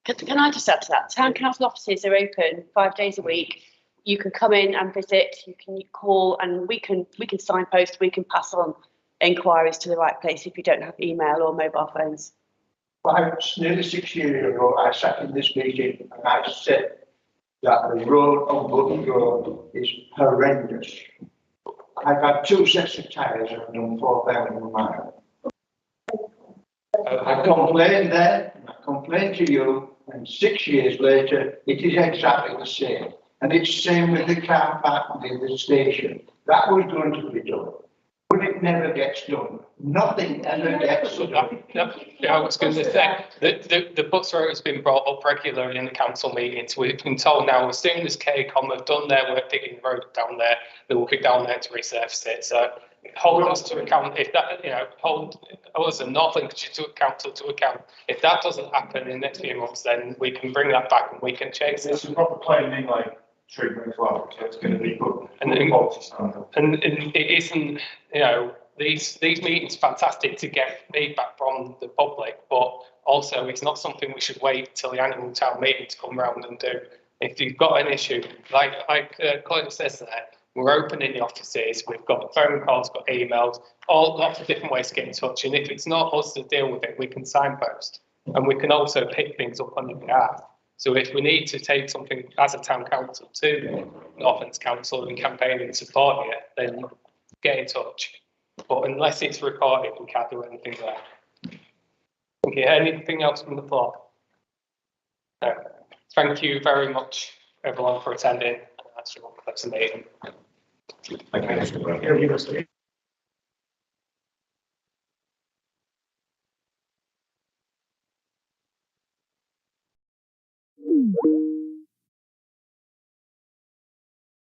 Can I just add to that? Town council offices are open 5 days a week. You can come in and visit, you can call, and we can signpost, we can pass on inquiries to the right place if you don't have email or mobile phones. Nearly 6 years ago, I sat in this meeting and I said that the road on Button Road is horrendous. I've had 2 sets of tyres and I've done 4,000 miles. I complained then, I complained to you, and 6 years later, it is exactly the same. And it's the same with the car park near the station. That was going to be done. But it never gets done. Nothing ever gets done. I was going to say, the bus route has been brought up regularly in the council meetings. We've been told now, as soon as KCOM have done their work digging the road down there, they will be down there to resurface it. So hold us to account if that, hold us and North Lincolnshire to account. If that doesn't happen in the next few months, then we can bring that back and we can chase it. It's a proper planning like treatment as well, so it's going to be good. And it isn't, these meetings are fantastic to get feedback from the public, but also it's not something we should wait till the annual town meeting to come round and do. If you've got an issue, like Colin says there, we're open in the offices, we've got phone calls, got emails, lots of different ways to get in touch. And if it's not us to deal with it, we can signpost and we can also pick things up on your behalf. So if we need to take something as a town council to Northlands Council and campaign and support it, then get in touch. But unless it's reported, we can't do anything there. Okay, anything else from the floor? No. Thank you very much, everyone, for attending. That's the meeting. Thank you, Mr. Brown. Thank you.